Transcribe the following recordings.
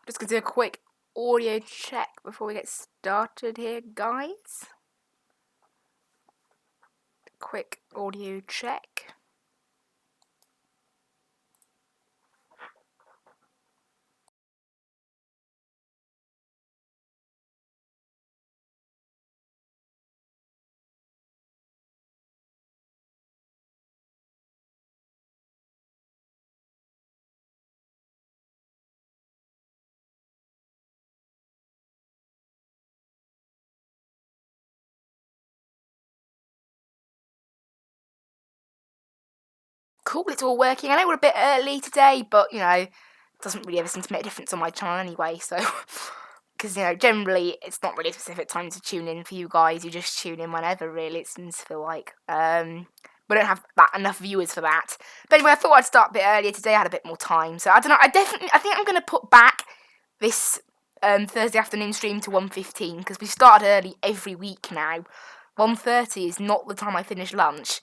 Just gonna do a quick audio check before we get started here, guys. Quick audio check. Cool, it's all working. I know we're a bit early today, but you know, it doesn't really ever seem to make a difference on my channel anyway, so because you know, generally it's not really a specific time to tune in for you guys, you just tune in whenever really it seems to feel like. We don't have enough viewers for that. But anyway, I thought I'd start a bit earlier today, I had a bit more time. So I don't know, I think I'm gonna put back this Thursday afternoon stream to 1:15 because we started early every week now. 1:30 is not the time I finish lunch.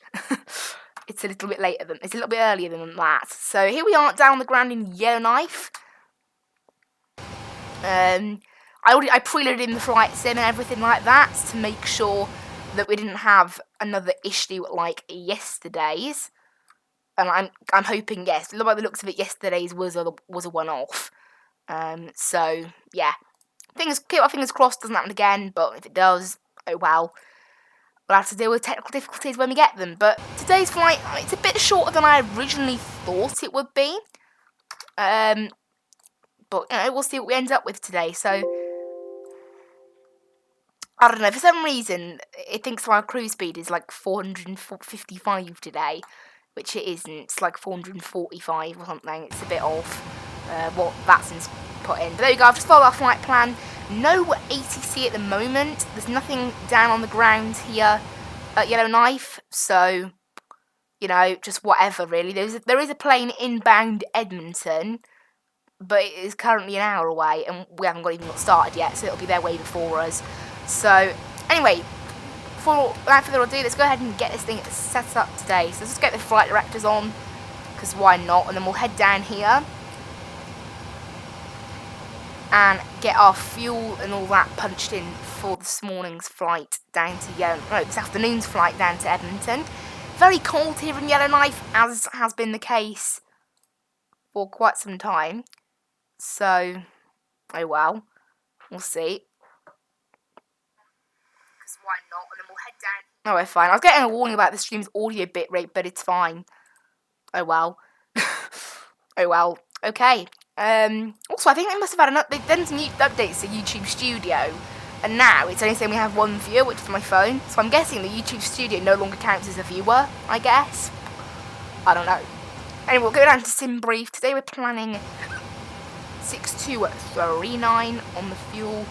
It's a little bit earlier than that. So here we are down on the ground in Yellowknife. I preloaded in the flight sim and everything like that to make sure that we didn't have another issue like yesterday's. And I'm hoping yes. By the looks of it, yesterday's was a one-off. So yeah, keep our fingers crossed doesn't happen again. But if it does, oh well. We'll have to deal with technical difficulties when we get them. But today's flight, it's a bit shorter than I originally thought it would be. But you know, we'll see what we end up with today. So I don't know. For some reason, it thinks our cruise speed is like 455 today, which it isn't. It's like 445 or something. It's a bit off what Vatsim's put in. But there you go. I've just followed our flight plan. No ATC at the moment. There's nothing down on the ground here at Yellowknife, so you know, just whatever really. There is a plane inbound Edmonton, but it is currently an hour away, and we haven't even got started yet, so it'll be there way before us. So anyway, without further ado, let's go ahead and get this thing set up today. So let's just get the flight directors on, because why not? And then we'll head down here and get our fuel and all that punched in for this morning's flight down to this afternoon's flight down to Edmonton. Very cold here in Yellowknife, as has been the case for quite some time. So, oh well, we'll see. Because why not? And then we'll head down. Oh, we're fine. I was getting a warning about the stream's audio bitrate, but it's fine. Oh well. Oh well. Okay. Also, I think they must have had they've done some updates to YouTube Studio, and now it's only saying we have one viewer, which is my phone. So I'm guessing the YouTube Studio no longer counts as a viewer, I guess. I don't know. Anyway, we'll go down to sim brief. Today we're planning 6239 on the fuel.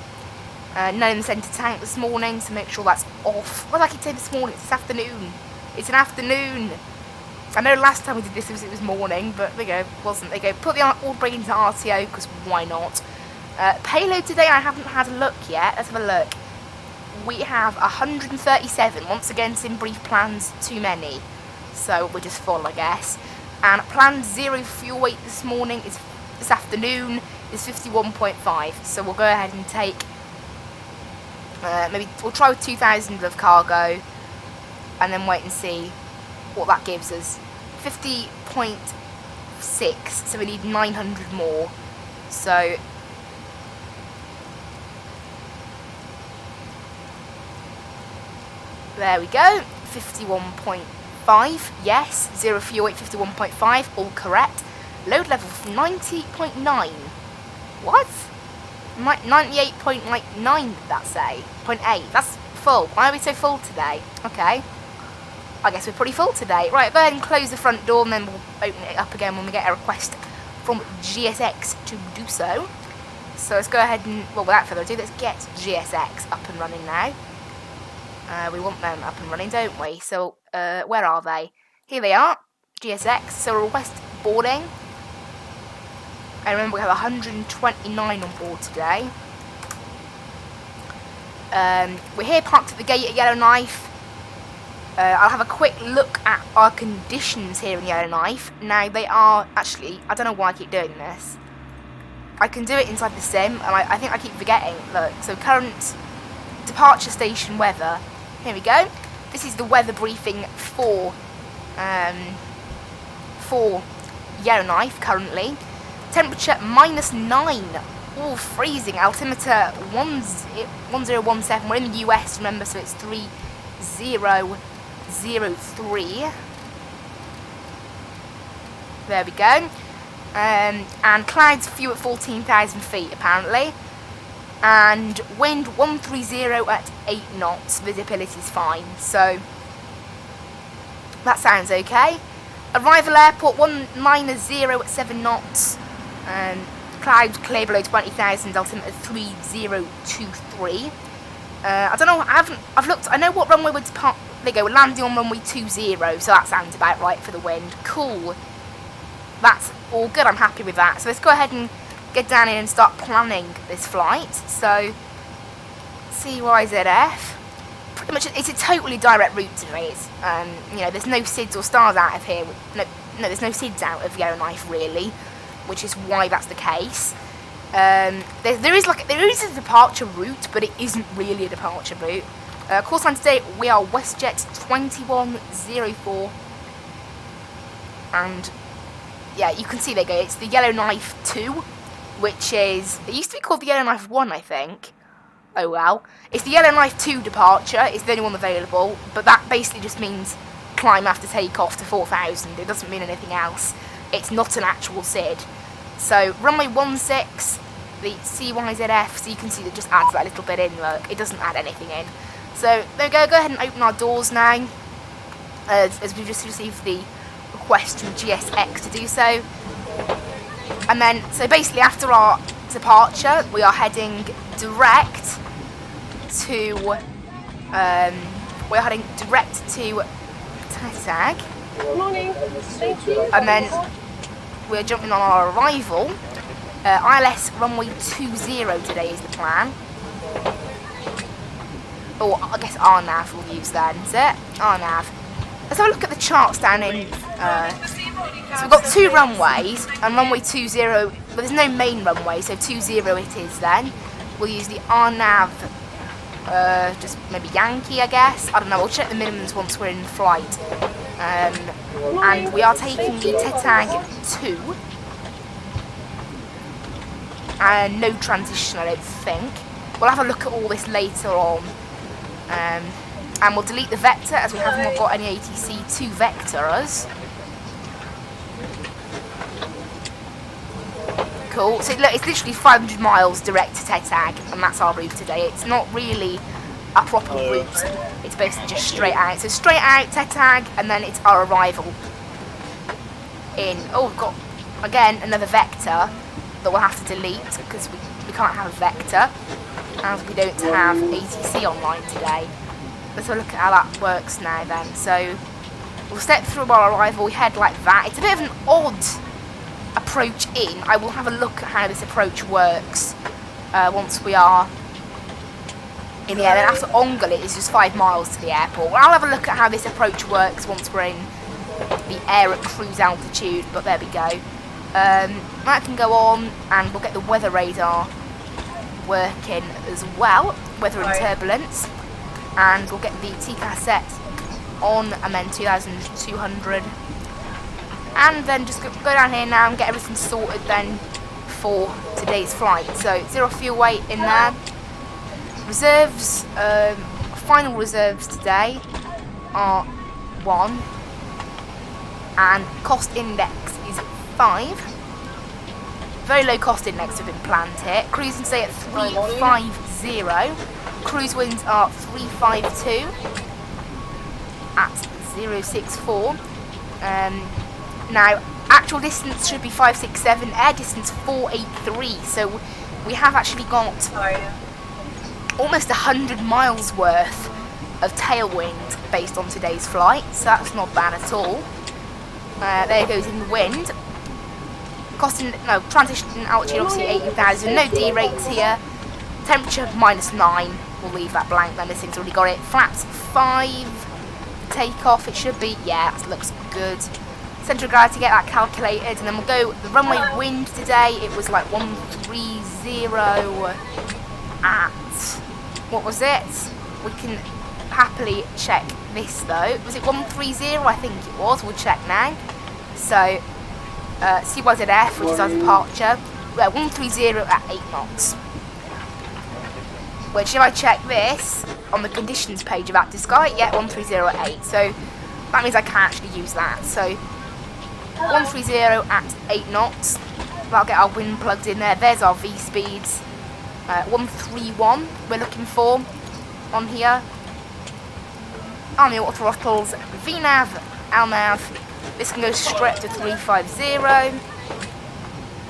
None in the centre tank this morning, so make sure that's off. What did I keep saying this morning? It's this afternoon. It's an afternoon. I know last time we did this it was morning, but there you go, it wasn't. There you go. Put the all brake into RTO, because why not? Payload today, I haven't had a look yet. Let's have a look. We have 137. Once again, sim brief plans too many. So we're just full, I guess. And planned 0 fuel weight this afternoon is 51.5. So we'll go ahead and take, maybe we'll try with 2,000 of cargo, and then wait and see what that gives us. 50.6, so we need 900 more. So there we go. 51.5, yes. 0 fuel weight, 51.5, all correct. Load level 90.9. What? 98.9 did that say? 0.8. That's full. Why are we so full today? Okay. I guess we're pretty full today. Right, go ahead and close the front door, and then we'll open it up again when we get a request from GSX to do so. So let's go ahead and, well, without further ado, let's get GSX up and running now. We want them up and running, don't we? So, where are they? Here they are, GSX. So request boarding. I remember we have 129 on board today. We're here parked at the gate at Yellowknife. I'll have a quick look at our conditions here in Yellowknife. Now, they are, actually, I don't know why I keep doing this. I can do it inside the sim, and I think I keep forgetting. Look, so current departure station weather. Here we go. This is the weather briefing for Yellowknife currently. Temperature -9. Oh, freezing. Altimeter 1017. We're in the US, remember, so it's 3003. There we go. And clouds few at 14,000 feet apparently. And wind 130 at 8 knots. Visibility is fine. So that sounds okay. Arrival airport 190 at 7 knots. Clouds clear below 20,000. Altimeter 3023. I don't know. I've looked. I know what runway would depart. There you go. We're landing on runway 20. So that sounds about right for the wind. Cool. That's all good. I'm happy with that. So let's go ahead and get down here and start planning this flight. So CYZF. Pretty much, it's a totally direct route today. It's, you know, there's no SIDS or stars out of here. No, there's no SIDS out of Yellowknife really, which is why that's the case. There is a departure route, but it isn't really a departure route. Course line today we are Westjet 2104, and yeah, you can see there you go. It's the Yellowknife 2, which is, it used to be called the Yellowknife 1, I think. Oh well. It's the Yellowknife 2 departure. It's the only one available, but that basically just means climb after takeoff to 4,000. It doesn't mean anything else. It's not an actual SID. So runway 16, the CYZF, so you can see that just adds that little bit in. Look, it doesn't add anything in. So there we go. Go ahead and open our doors now, as we've just received the request from GSX to do so. And then, so basically after our departure, we are heading direct to Tetag. Good morning. Thank you. And then we're jumping on our arrival. ILS runway 20 today is the plan. Or I guess RNAV we'll use then, is it? RNAV. Let's have a look at the charts down in. So we've got 2 runways, and runway 20, but there's no main runway, so 20 it is then. We'll use the RNAV, just maybe Yankee, I guess. I don't know, we'll check the minimums once we're in flight. And we are taking the Tetag 2. And no transition, I don't think. We'll have a look at all this later on. And we'll delete the vector as we haven't got any ATC to vector us. Cool. So look, it's literally 500 miles direct to Tetag, and that's our route today. It's not really a proper route. It's basically just straight out. So straight out Tetag, and then it's our arrival in. Oh, we've got again another vector that we'll have to delete because we can't have a vector as we don't have ATC online today. Let's have a look at how that works now then. So we'll step through our arrival, we head like that. It's a bit of an odd approach in. I will have a look at how this approach works once we are in the air. Then after Ongle it is just 5 miles to the airport. Well, I'll have a look at how this approach works once we're in the air at cruise altitude, but there we go. That can go on, and we'll get the weather radar working as well, weather and turbulence, and we'll get the TCAS set on, and then 2,200, and then just go down here now and get everything sorted then for today's flight. So 0 fuel weight in there. Reserves, final reserves today are 1, and cost index is 5. Very low cost index have been planned here. Cruising today at 350. Cruise winds are 352 at 064. Now, actual distance should be 567. Air distance 483. So we have actually got almost 100 miles worth of tailwind based on today's flight. So that's not bad at all. There goes in the wind. Transition altitude obviously 18,000, no D rates here. Temperature -9, we'll leave that blank then, this thing's already got it. Flaps 5, takeoff, it should be, yeah, that looks good. central gravity, get that calculated, and then we'll go the runway wind today. It was like 130 at, what was it? We can happily check this though. Was it 130? I think it was. We'll check now. So, CYZF, which is our departure, 130 at 8 knots. Which, if I check this on the conditions page of Active Sky, yeah, 130 at 8. So that means I can actually use that. So 130 at 8 knots. That'll get our wind plugged in there. There's our V speeds. 131 we're looking for on here. On the auto throttles, VNAV, LNAV. This can go straight to 350.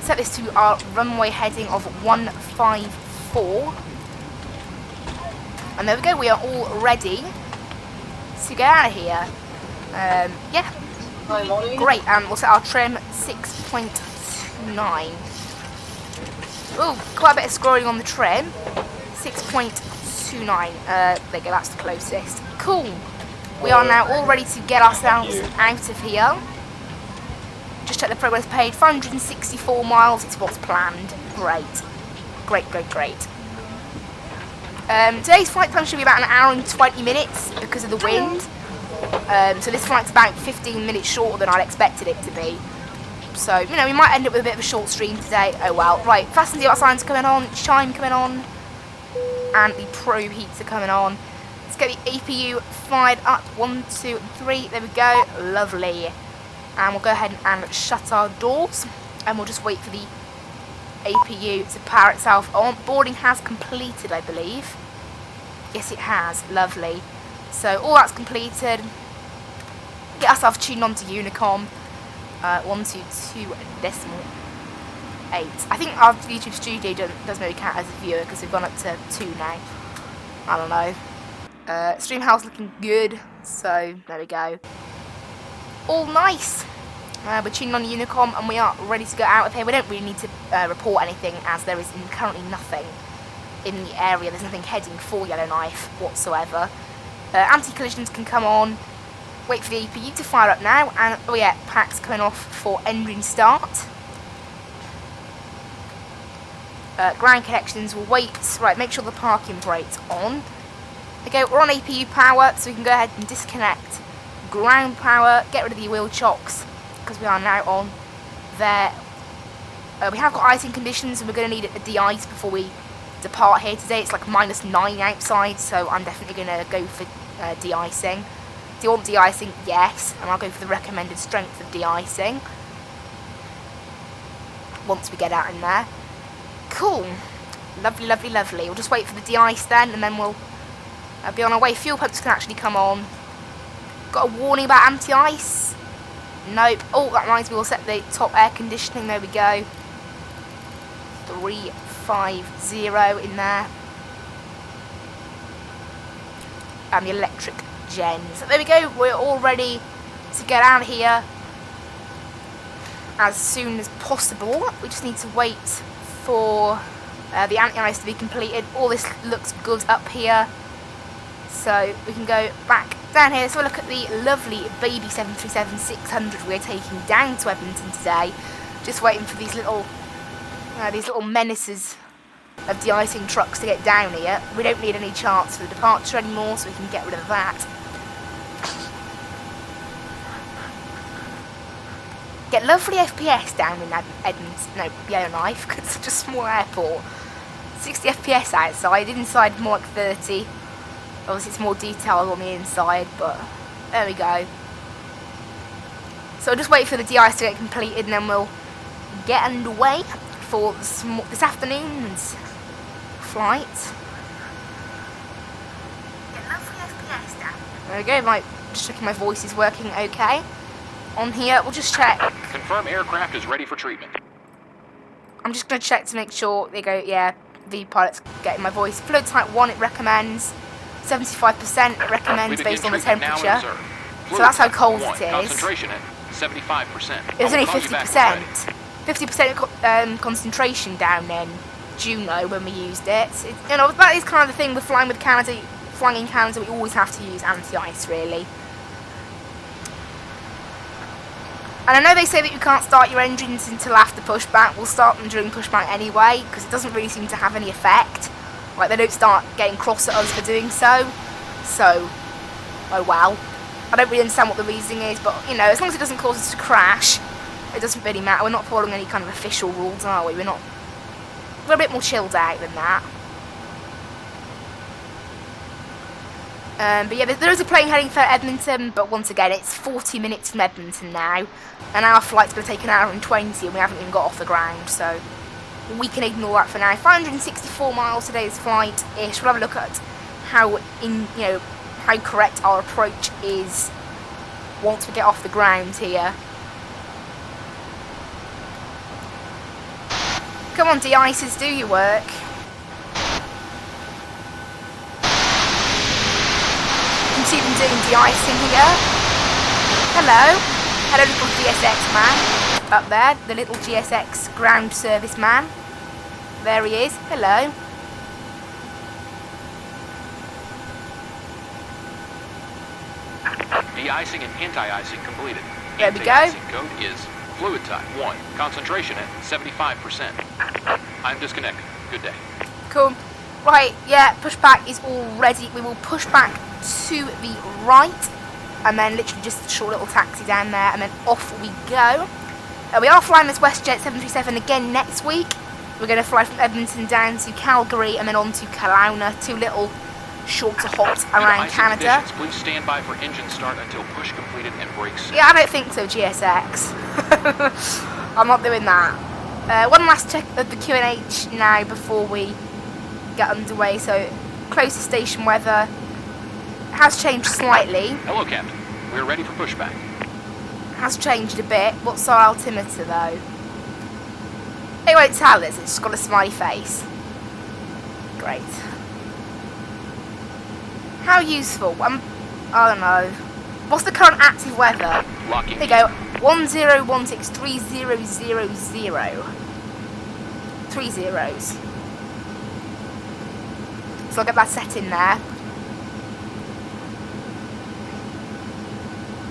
Set this to our runway heading of 154. And there we go, we are all ready to get out of here. Yeah, great, and we'll set our trim 6.29. Oh, quite a bit of scrolling on the trim. 6.29, there you go, that's the closest. Cool, we are now all ready to get ourselves out of here. Just check the progress page, 564 miles, it's what's planned. Great, great, great, great. Today's flight time should be about 1 hour and 20 minutes because of the wind. So this flight's about 15 minutes shorter than I'd expected it to be. So, you know, we might end up with a bit of a short stream today. Oh well. Right, fasten the signs coming on, chime coming on, and the probe heats are coming on. Let's get the APU fired up. 1, 2, 3. There we go. Lovely. And we'll go ahead and shut our doors, and we'll just wait for the APU to power itself on. Boarding has completed, I believe. Yes, it has. Lovely. So all that's completed. Get ourselves tuned on to Unicom. 122.8. I think our YouTube studio doesn't really count as a viewer because we've gone up to 2 now. I don't know. Stream house looking good. So there we go. All nice. We're tuning on Unicom and we are ready to go out of here. We don't really need to report anything as there is currently nothing in the area. There's nothing heading for Yellowknife whatsoever. Anti-collisions can come on. Wait for the APU to fire up now. And oh yeah, packs coming off for engine start. Ground connections will wait. Right, make sure the parking brake's on. Okay, we're on APU power, so we can go ahead and disconnect ground power, get rid of the wheel chocks, because we are now on there. We have got icing conditions, and we're going to need a de-ice before we depart here today. It's like -9 outside, so I'm definitely going to go for de-icing. Do you want de-icing? Yes, and I'll go for the recommended strength of de-icing once we get out in there. Cool. Lovely, lovely, lovely. We'll just wait for the de-ice then, and then we'll be on our way. Fuel pumps can actually come on. Got a warning about anti-ice? Nope. Oh, that reminds me, we'll set the top air conditioning. There we go. 350 in there. And the electric gens. There we go. We're all ready to get out of here as soon as possible. We just need to wait for the anti-ice to be completed. All this looks good up here, so we can go back down here. So we'll look at the lovely baby 737-600 we're taking down to Edmonton today. Just waiting for these little menaces of de-icing trucks to get down here. We don't need any charts for the departure anymore, so we can get rid of that. Get lovely FPS down in Edmonton, Yellowknife, because it's such a small airport. 60 FPS outside, inside more like 30. Obviously it's more detailed on the inside, but there we go. So I'll just wait for the de-ice to get completed and then we'll get underway for this afternoon's flight. Get lovely FPS down. There we go, just checking my voice is working okay. On here, we'll just check. Confirm aircraft is ready for treatment. I'm just going to check to make sure they go, yeah, the pilot's getting my voice. Fluid type 1 it recommends, 75% it recommends based on the temperature. So that's how cold it is. Concentration at 75%. It was only 50%. 50% concentration down in Juneau when we used it. You know, that is kind of the thing with flying in Canada, we always have to use anti-ice really. And I know they say that you can't start your engines until after pushback. We'll start them during pushback anyway, because it doesn't really seem to have any effect. Like, they don't start getting cross at us for doing so. So, oh well. I don't really understand what the reasoning is, but, you know, as long as it doesn't cause us to crash, it doesn't really matter. We're not following any kind of official rules, are we? We're a bit more chilled out than that. But yeah, there is a plane heading for Edmonton, but once again, it's 40 minutes from Edmonton now, and our flight's going to take an hour and 20, and we haven't even got off the ground, so we can ignore that for now. 564 miles today's flight-ish. We'll have a look at how how correct our approach is once we get off the ground here. Come on, de-icers, do your work. You can see them doing de-icing here. Hello. Hello, little GSX man. Up there, the little GSX ground service man. There he is. Hello. De-icing and anti-icing completed. There we go. Anti-icing code is fluid type 1. Concentration at 75%. I'm disconnected. Good day. Cool. Right, yeah, pushback is all ready. We will push back to the right, and then literally just a short little taxi down there, and then off we go. We are flying this Westjet 737 again next week. We're going to fly from Edmonton down to Calgary, and then on to Kelowna, 2 little shorter hops around Canada. Please stand by for engine start until push completed and brakes. Yeah, I don't think so, GSX. I'm not doing that. One last check of the QNH now before we get underway. So, closest station weather has changed slightly. Hello, Captain. We're ready for pushback. Has changed a bit. What's our altimeter though? It won't tell us. It's just got a smiley face. Great. How useful? I don't know. What's the current active weather? Locking. There you go. 10163000. 3 zeros. So I'll get that set in there.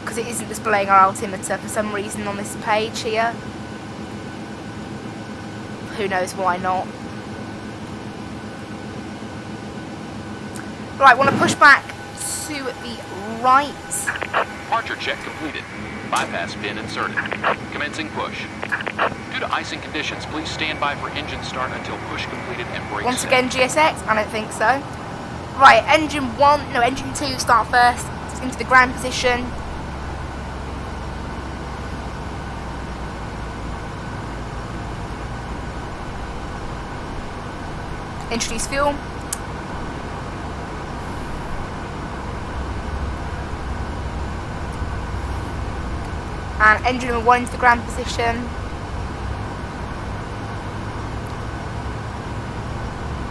Because it isn't displaying our altimeter for some reason on this page here. Who knows why not. Right, want to push back to the right. Departure check completed. Bypass pin inserted. Commencing push. Due to icing conditions, please stand by for engine start until push completed and brakes. Once again, GSX? I don't think so. Right, engine 2 start first. Into the ground position. Introduce fuel. And engine number 1 into the ground position.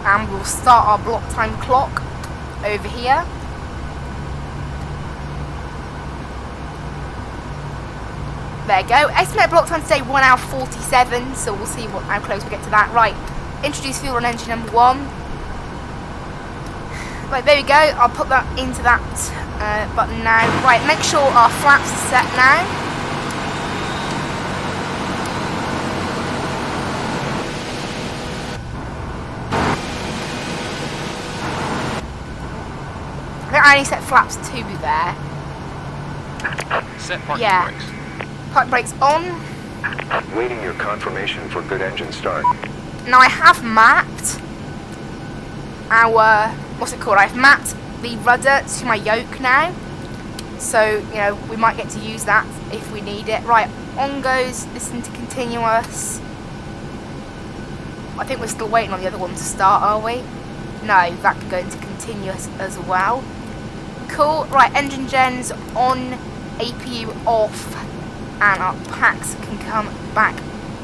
And we'll start our block time clock over here. There you go. Estimated block time today 1 hour 47, so we'll see how close we get to that. Right, introduce fuel on engine number 1. Right, there we go. I'll put that into that button now. Right, make sure our flaps are set now. I think I only set flaps 2 there. Set parking brakes. Park brakes on. Waiting your confirmation for good engine start. Now I have mapped our, I've mapped the rudder to my yoke now. So, you know, we might get to use that if we need it. Right, on goes, listen to continuous. I think we're still waiting on the other one to start, are we? No, that can go into continuous as well. Cool, right, engine gens on, APU off, and our packs can come back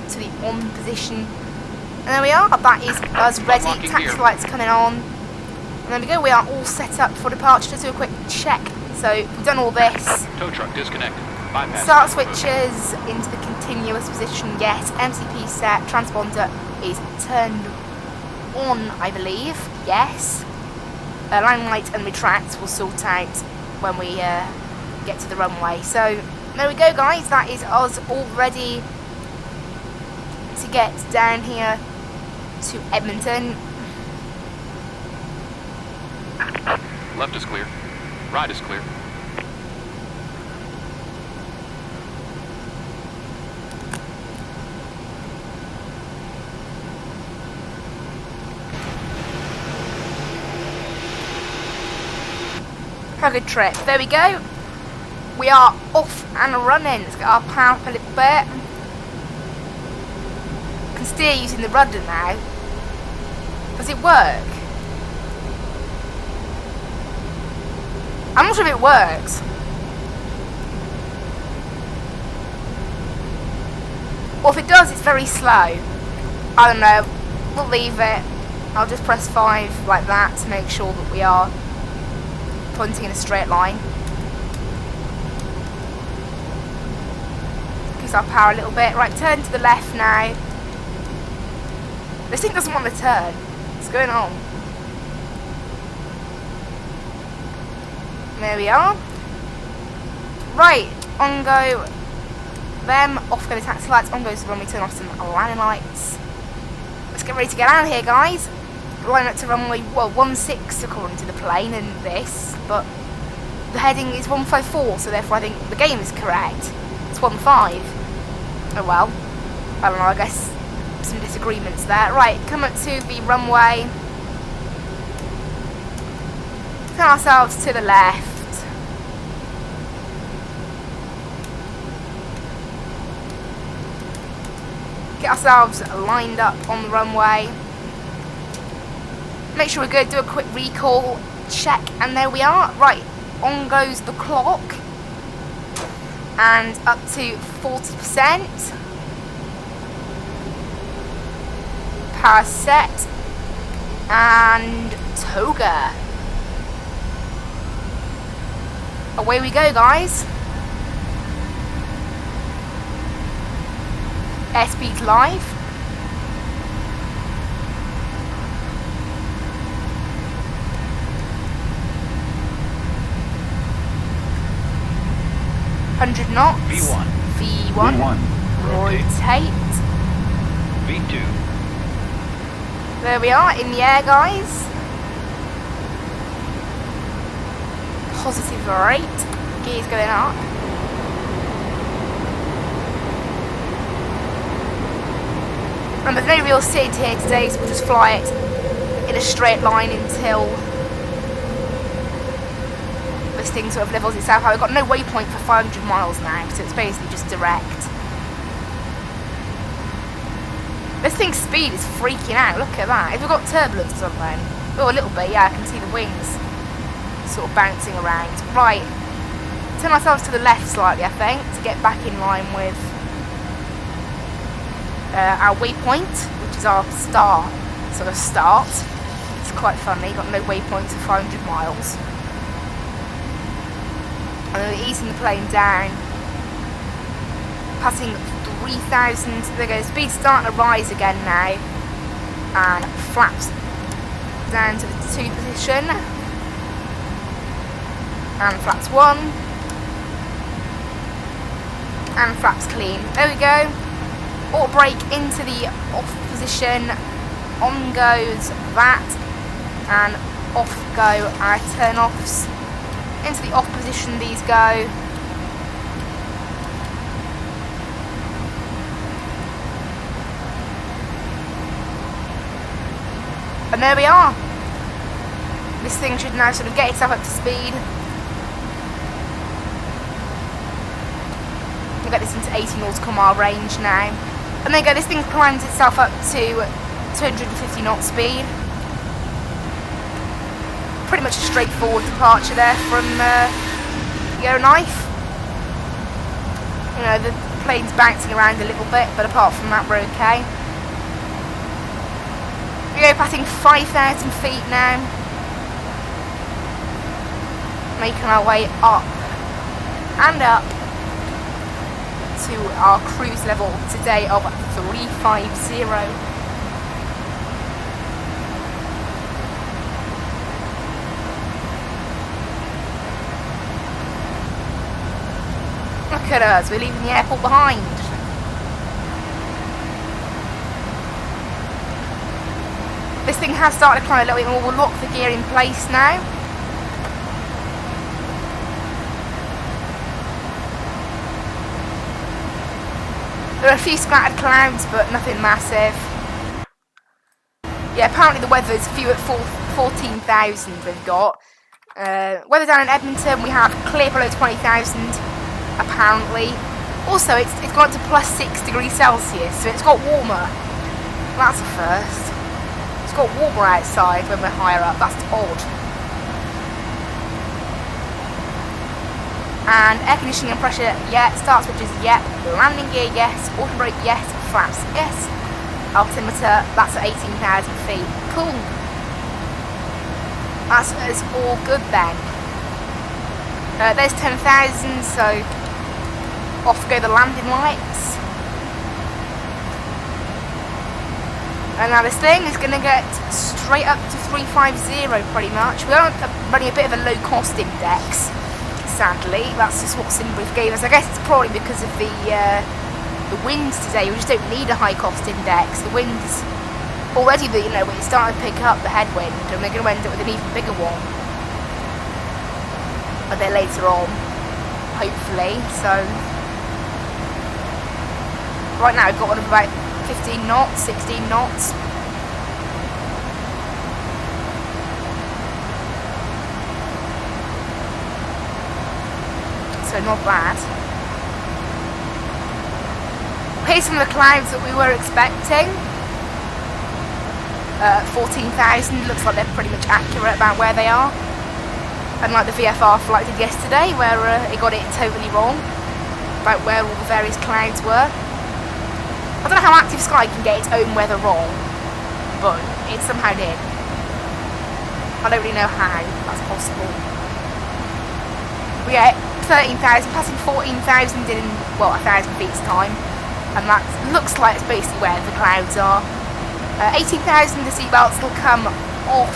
to the on position. And there we are, that is us ready, taxi lights coming on. And there we go, we are all set up for departure. Just do a quick check. So, we've done all this. Tow truck disconnected. Bypass. Start switches into the continuous position, yes. MCP set, transponder is turned on, I believe, yes. Line light and retract will sort out when we get to the runway. So, There we go, guys. That is us all ready to get down here to Edmonton. Left is clear. Right is clear. Have a good trip. There we go. We are off and running. Let's get our power up a little bit. Can steer using the rudder now. Does it work? I'm not sure if it works. Or if it does, it's very slow. I don't know. We'll leave it. I'll just press 5 like that to make sure that we are pointing in a straight line. Increase our power a little bit. Right, turn to the left now. This thing doesn't want to turn. What's going on? There we are. Right, on go them, off go the taxi lights, on goes the runway, turn off some landing lights. Let's get ready to get out of here, guys. Line up to runway, well, 16 according to the plane and this, but the heading is 154, so therefore I think the game is correct. It's 15. Oh well. I don't know, I guess some disagreements there. Right, come up to the runway. Turn ourselves to the left. Get ourselves lined up on the runway. Make sure we're good, do a quick recall check, and there we are. Right, on goes the clock. And up to 40%. Power set. And toga. Away we go, guys. Airspeed live. $100 knots. V1. V1. Rotate. V2. There we are, in the air, guys. Positive rate. Gears going up. And there's no real SID here today, so we'll just fly it in a straight line until this thing sort of levels itself out. We've got no waypoint for 500 miles now, so it's basically just direct. This thing's speed is freaking out, look at that. Have we got turbulence or something? Oh, a little bit, yeah, I can see the wings sort of bouncing around. Right, turn ourselves to the left slightly, I think, to get back in line with our waypoint, which is our start. It's quite funny, got no waypoint for 500 miles. And then we're easing the plane down, passing 3,000. There we go, speed's starting to rise again now, and flaps down to the 2 position, and flaps 1, and flaps clean. There we go. Auto brake into the off position, on goes that, and off go our turn-offs. Into the off position these go. And there we are. This thing should now sort of get itself up to speed. We'll get this into 80 nautical mile range now. And there you go, this thing climbs itself up to 250 knot speed. Pretty much a straightforward departure there from Yellowknife. You know, the plane's bouncing around a little bit, but apart from that, we're okay. We go passing 5,000 feet now. Making our way up and up to our cruise level today of 350. Look at us, we're leaving the airport behind. This thing has started to climb a little bit more. We'll lock the gear in place now. There are a few scattered clouds, but nothing massive. Yeah, apparently the weather's few at 14,000 we've got. Weather down in Edmonton, we have clear below 20,000, apparently. Also, it's gone up to plus 6 degrees Celsius, so it's got warmer. That's a first. It's got warmer outside when we're higher up. That's odd. And air conditioning and pressure, yeah. Start switches, yep. Landing gear, yes. Auto brake, yes. Flaps, yes. Altimeter, that's at 18,000 feet. Cool. That's all good then. There's 10,000, so off go the landing lights. And now this thing is going to get straight up to 350 pretty much. We are running a bit of a low cost index, sadly. That's just what SimBrief gave us. I guess it's probably because of the winds today. We just don't need a high cost index. The winds already, you know, it's starting to pick up the headwind, and we're going to end up with an even bigger one a bit later on, hopefully. So right now we've got one of about 15 knots, 16 knots. So not bad. Here's some of the clouds that we were expecting. 14,000, looks like they're pretty much accurate about where they are. Unlike the VFR flight did yesterday, where it got it totally wrong about where all the various clouds were. I don't know how Active Sky can get its own weather wrong, but it somehow did. I don't really know how that's possible. We get 13,000, passing 14,000 in, well, 1,000 feet's time, and that looks like it's basically where the clouds are. 18,000, the seatbelts will come off.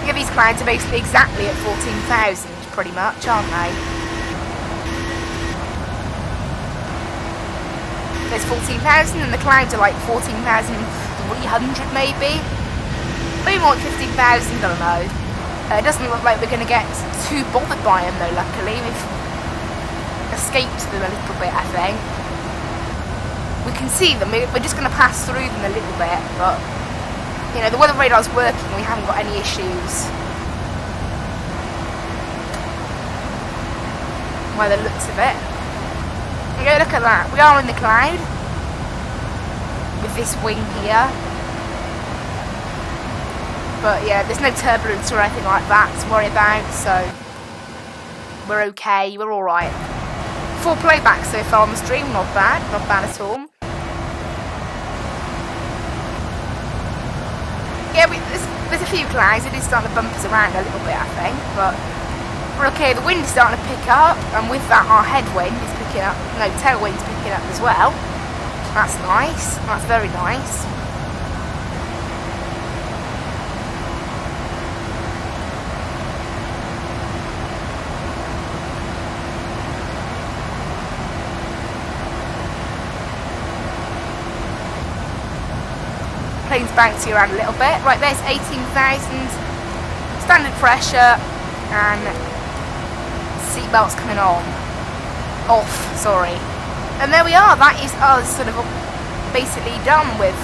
Yeah, these clouds are basically exactly at 14,000, pretty much, aren't they? There's 14,000 and the clouds are like 14,300 maybe. Maybe more like 15,000, I don't know. It doesn't look like we're going to get too bothered by them though, luckily. We've escaped them a little bit, I think. We can see them, we're just going to pass through them a little bit, but you know, the weather radar's working, we haven't got any issues. By the looks of it. Okay, look at that. We are in the cloud with this wing here. But yeah, there's no turbulence or anything like that to worry about, so we're okay, we're alright. Full playback so far on the stream, not bad at all. Yeah, there's a few clouds, it is starting to bump us around a little bit, I think, but we're okay. The wind is starting to pick up, and with that our headwind is picking up, no, tailwind's picking up as well. That's nice, that's very nice. Plane's bouncing around a little bit. Right, there's 18,000, standard pressure, and seatbelts coming on. Off, sorry. And there we are, that is us sort of basically done with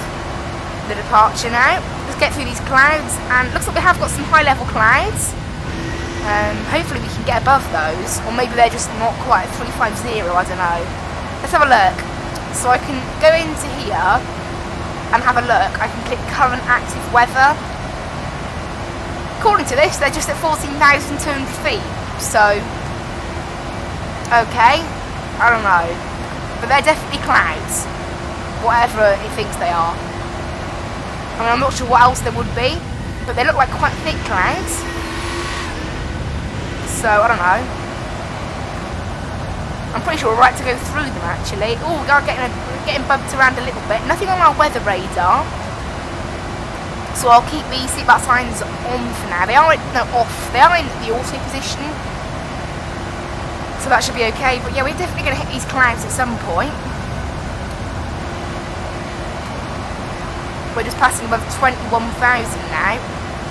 the departure now. Let's get through these clouds, and looks like we have got some high level clouds. Hopefully we can get above those, or maybe they're just not quite 350, I don't know. Let's have a look. So I can go into here and have a look. I can click current active weather. According to this, they're just at 14,200 feet, so okay, I don't know, but they're definitely clouds, whatever it thinks they are. I mean, I'm not sure what else there would be, but they look like quite thick clouds, so I don't know. I'm pretty sure we're right to go through them actually. Oh, we are getting bumped around a little bit. Nothing on our weather radar, so I'll keep the seatbelt signs on for now. They are off. They are in the auto position. So that should be okay. But yeah, we're definitely going to hit these clouds at some point. We're just passing above 21,000 now.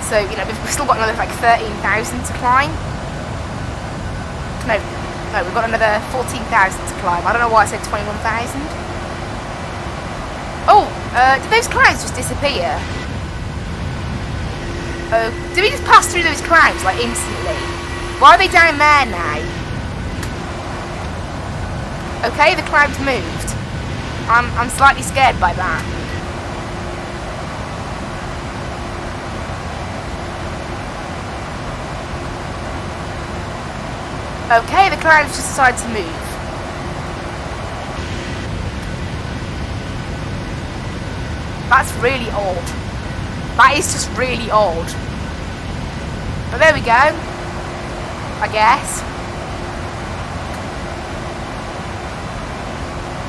So, you know, we've still got another like 13,000 to climb. No, we've got another 14,000 to climb. I don't know why I said 21,000. Oh, did those clouds just disappear? Oh, did we just pass through those clouds like instantly? Why are they down there now? Okay, the clouds moved. I'm slightly scared by that. Okay, the clouds just decided to move. That's really odd. That is just really odd. But there we go. I guess.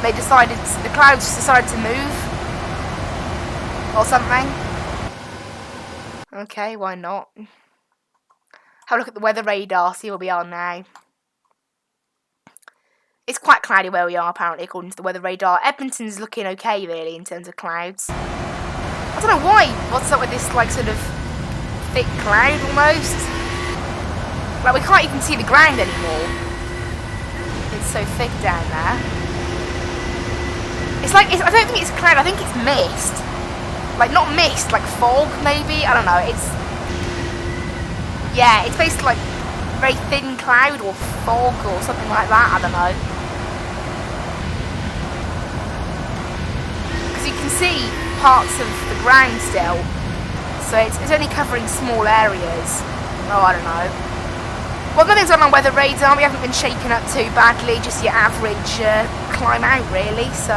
They decided, the clouds just decided to move. Or something. Okay, why not? Have a look at the weather radar, see where we are now. It's quite cloudy where we are, apparently, according to the weather radar. Edmonton's looking okay, really, in terms of clouds. I don't know why. What's up with this, like, sort of thick cloud, almost? Like, we can't even see the ground anymore. It's so thick down there. It's like, I don't think it's cloud, I think it's mist. Like, not mist, like fog, maybe? I don't know, it's... Yeah, it's basically, like, very thin cloud or fog or something like that, I don't know. You can see parts of the ground still, so it's only covering small areas. Oh, I don't know. Well, nothing's on our weather radar. We haven't been shaken up too badly, just your average climb out, really. So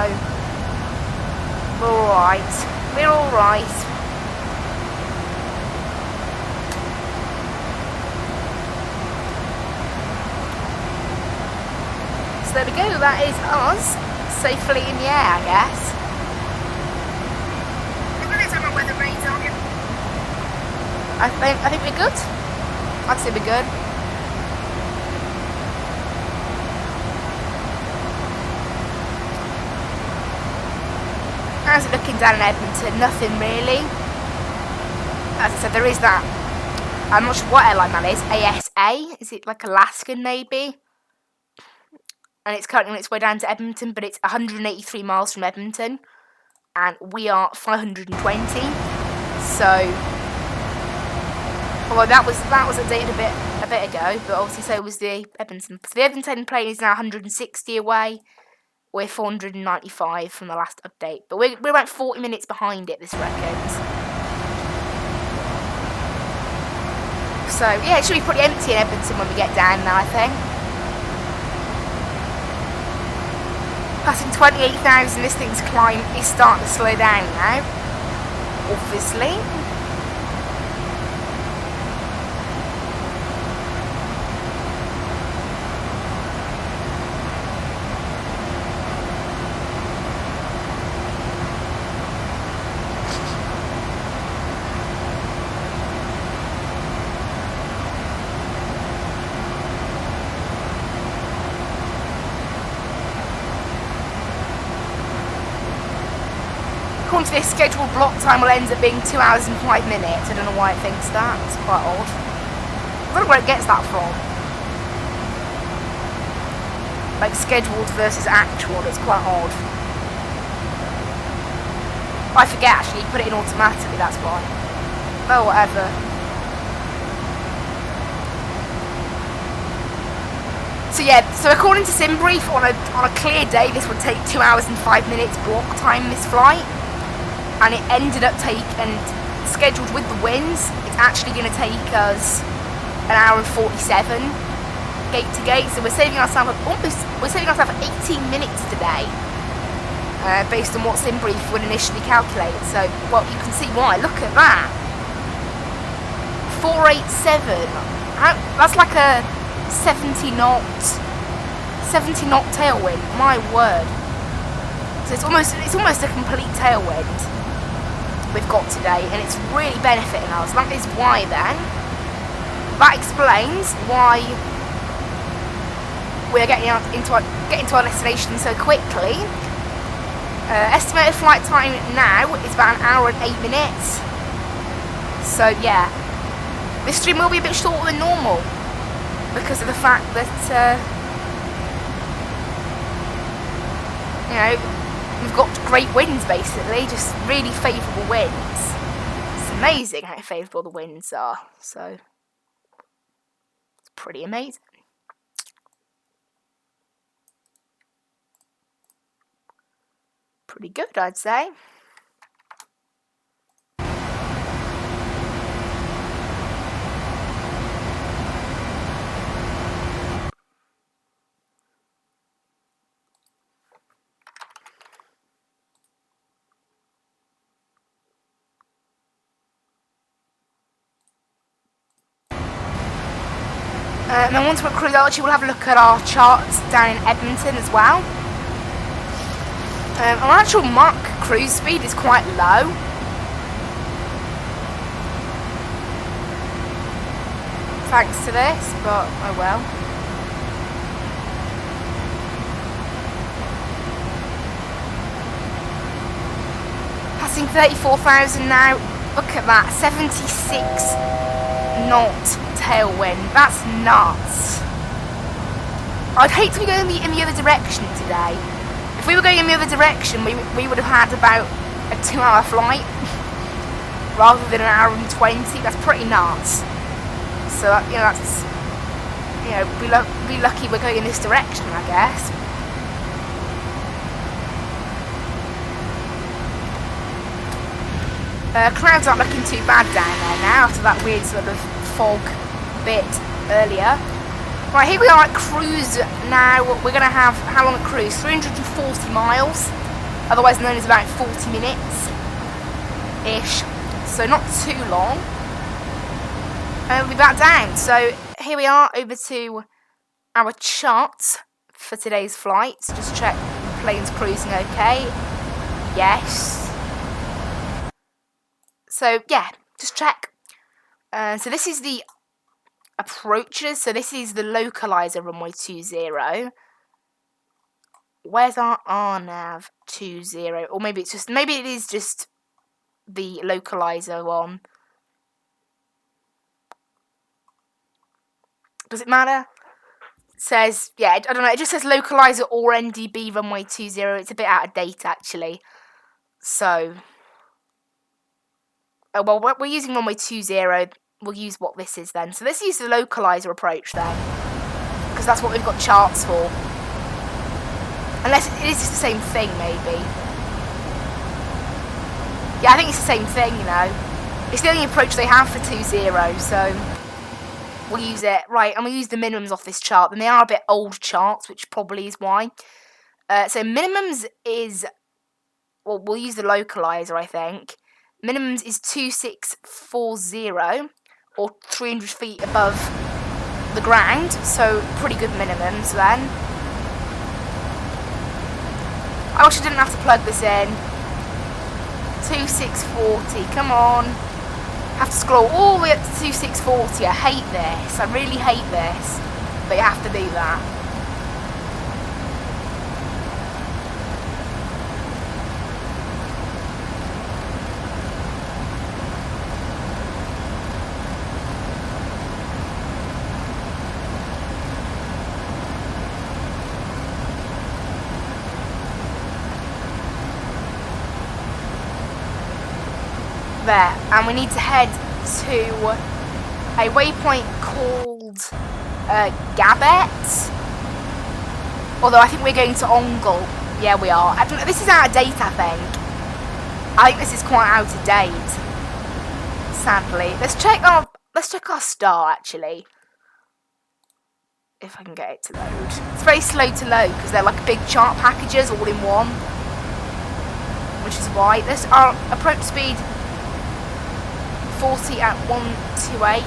we're all right. We're all right. So there we go. That is us safely in the air, I guess. I think we're good. I'd say we're good. How's it looking down in Edmonton? Nothing really. As I said, there is that. I'm not sure what airline that is. ASA? Is it like Alaskan maybe? And it's currently on its way down to Edmonton, but it's 183 miles from Edmonton. And we are 520. So... Although that was updated a bit ago, but obviously so was the Edmonton. So the Edmonton plane is now 160 away. We're 495 from the last update, but we're about 40 minutes behind it. This reckons. So yeah, it should be pretty empty in Edmonton when we get down now, I think. Passing 28,000, this thing's climb is starting to slow down now. Obviously. According to this, scheduled block time will end up being 2 hours and 5 minutes. I don't know why it thinks that. It's quite odd. I don't know where it gets that from. Like scheduled versus actual. It's quite odd. I forget actually. You put it in automatically. That's why. Oh, whatever. So yeah. So according to SimBrief, on a clear day, this would take 2 hours and 5 minutes block time. This flight. And it ended up scheduled with the winds, it's actually going to take us 1 hour and 47 gate to gate. So we're saving ourselves 18 minutes today, based on what SimBrief would initially calculate. So, well, you can see why. Look at that, 487. That's like a 70 knot tailwind. My word. So it's almost a complete tailwind we've got today, and it's really benefiting us. That is why then. That explains why we're getting to our destination so quickly. Estimated flight time now is about an hour and 8 minutes. So yeah, this stream will be a bit shorter than normal because of the fact that you know, we've got great winds basically, just really favourable winds. It's amazing how favourable the winds are, so it's pretty amazing. Pretty good, I'd say. And then once we're at cruise altitude, we'll have a look at our charts down in Edmonton as well. Our actual Mach cruise speed is quite low. Thanks to this, but oh well. Passing 34,000 now. Look at that, 76 knot tailwind. That's nuts. I'd hate to be going in the other direction today. If we were going in the other direction, we would have had about a 2-hour flight rather than an hour and 20. That's pretty nuts. So you know, that's, you know, be lucky we're going in this direction, I guess. Clouds aren't looking too bad down there now after that weird sort of fog bit earlier. Right, here we are at cruise now. We're going to have, how long a cruise? 340 miles, otherwise known as about 40 minutes-ish. So not too long. And we'll be back down. So here we are over to our charts for today's flights. Just check the plane's cruising okay. Yes. So yeah, just check. So this is the approaches. So this is the localizer runway 20. Where's our RNAV 20? Or maybe it's just, maybe it is just the localizer one. Does it matter? It says, yeah, I don't know, it just says localizer or NDB runway 20. It's a bit out of date actually. So oh well, we're using runway 20. We'll use what this is then. So let's use the localizer approach then, because that's what we've got charts for. Unless it is just the same thing, maybe. Yeah, I think it's the same thing, you know. It's the only approach they have for 20, so we'll use it. Right, and we'll use the minimums off this chart. And they are a bit old charts, which probably is why. So minimums is, well, we'll use the localizer, I think. Minimums is 2640, or 300 feet above the ground, so pretty good minimums then. I wish I didn't have to plug this in. 2640, come on. Have to scroll all the way up to 2640. I hate this, I really hate this, but you have to do that. There, and we need to head to a waypoint called Gabet. Although I think we're going to Ongle. Yeah, we are. I don't know, this is out of date, I think. I think this is quite out of date, sadly. Let's check our star actually. If I can get it to load. It's very slow to load because they're like big chart packages all in one, which is why. This our approach speed 40 at 128.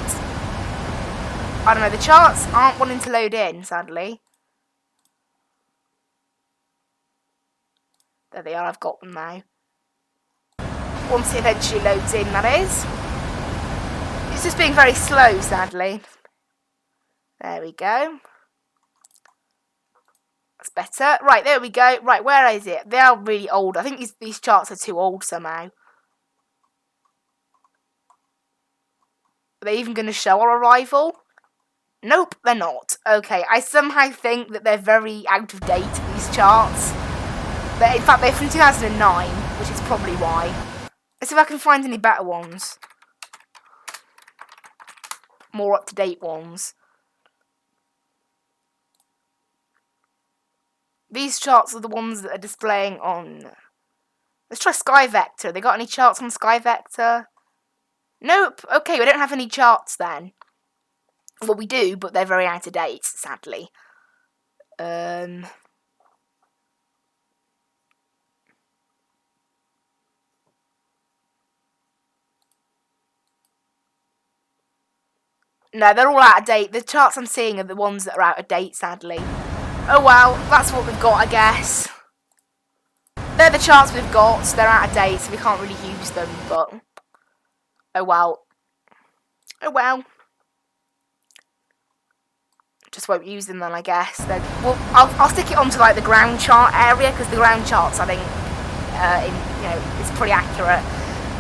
I don't know, the charts aren't wanting to load in, sadly. There they are, I've got them now. Once it eventually loads in, that is. It's just being very slow, sadly. There we go. That's better. Right, there we go. Right, where is it? They are really old. I think these charts are too old somehow. Are they even going to show our arrival? Nope, they're not. Okay, I somehow think that they're very out of date, these charts. In fact, they're from 2009, which is probably why. Let's see if I can find any better ones. More up-to-date ones. These charts are the ones that are displaying on... Let's try Sky Vector. They got any charts on Sky Vector? Nope. Okay, we don't have any charts then. Well, we do, but they're very out of date, sadly. No, they're all out of date. The charts I'm seeing are the ones that are out of date, sadly. Oh well, that's what we've got, I guess. They're the charts we've got, so they're out of date, so we can't really use them, but... Oh well. Oh well. Just won't use them then, I guess. Well, I'll stick it onto like the ground chart area, because the ground charts, I think, it's pretty accurate.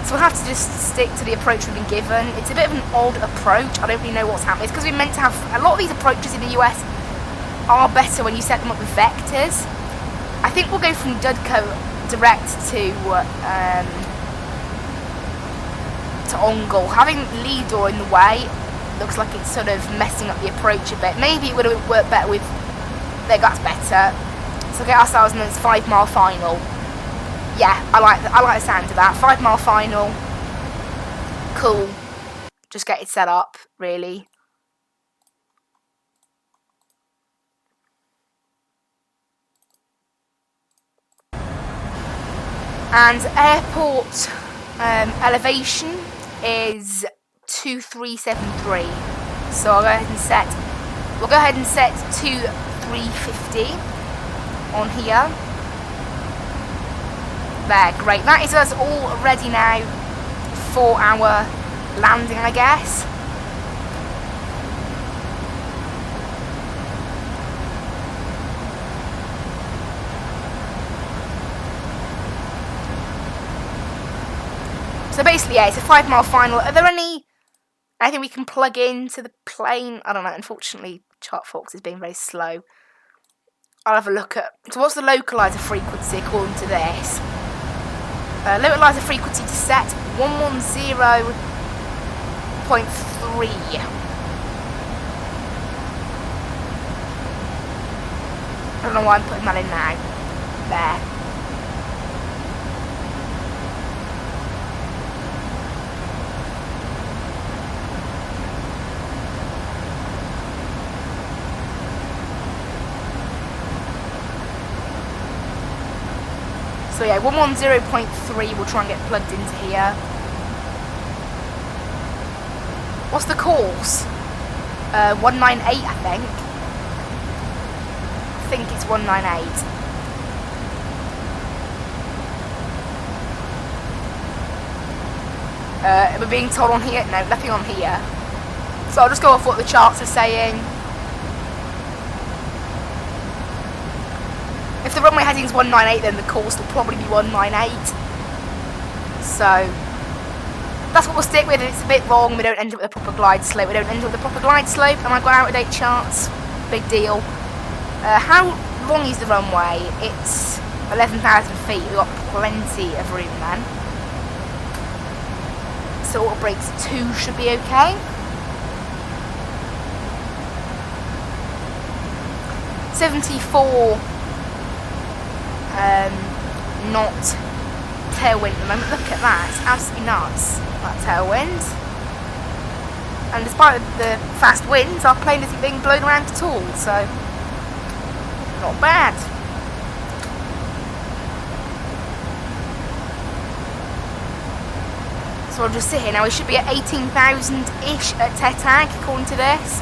So we'll have to just stick to the approach we've been given. It's a bit of an odd approach. I don't really know what's happening. It's because we're meant to have a lot of these approaches in the US are better when you set them up with vectors. I think we'll go from Dudko direct to Ongle. Having Lidor in the way looks like it's sort of messing up the approach a bit. Maybe it would have worked better with... There, that's better. So get ourselves in this 5 mile final. Yeah, I like the sound of that. 5 mile final. Cool. Just get it set up, really. And airport elevation is 2373. So I'll go ahead and set. We'll go ahead and set to 350 on here. There, great. That is us all ready now for our landing, I guess. So basically, yeah, it's a 5 mile final. Are there anything we can plug into the plane? I don't know. Unfortunately, ChartFox is being very slow. I'll have a look at... So what's the localizer frequency according to this? Localizer frequency to set 110.3. I don't know why I'm putting that in now. There. So yeah, 110.3 we'll try and get plugged into here. What's the course? 198, I think. I think it's 198. We're being told on here? No, nothing on here. So I'll just go off what the charts are saying. If the runway heading is 198, then the course will probably be 198. So that's what we'll stick with. It's a bit wrong. We don't end up with a proper glide slope. And I've got out-of-date charts. Big deal. How long is the runway? It's 11,000 feet. We've got plenty of room then. So auto brakes 2 should be okay. 74 knot tailwind at the moment. Look at that, it's absolutely nuts, that tailwind. And despite the fast winds, our plane isn't being blown around at all, so not bad. So I'll just sit here now. We should be at 18,000-ish at Tetag, according to this.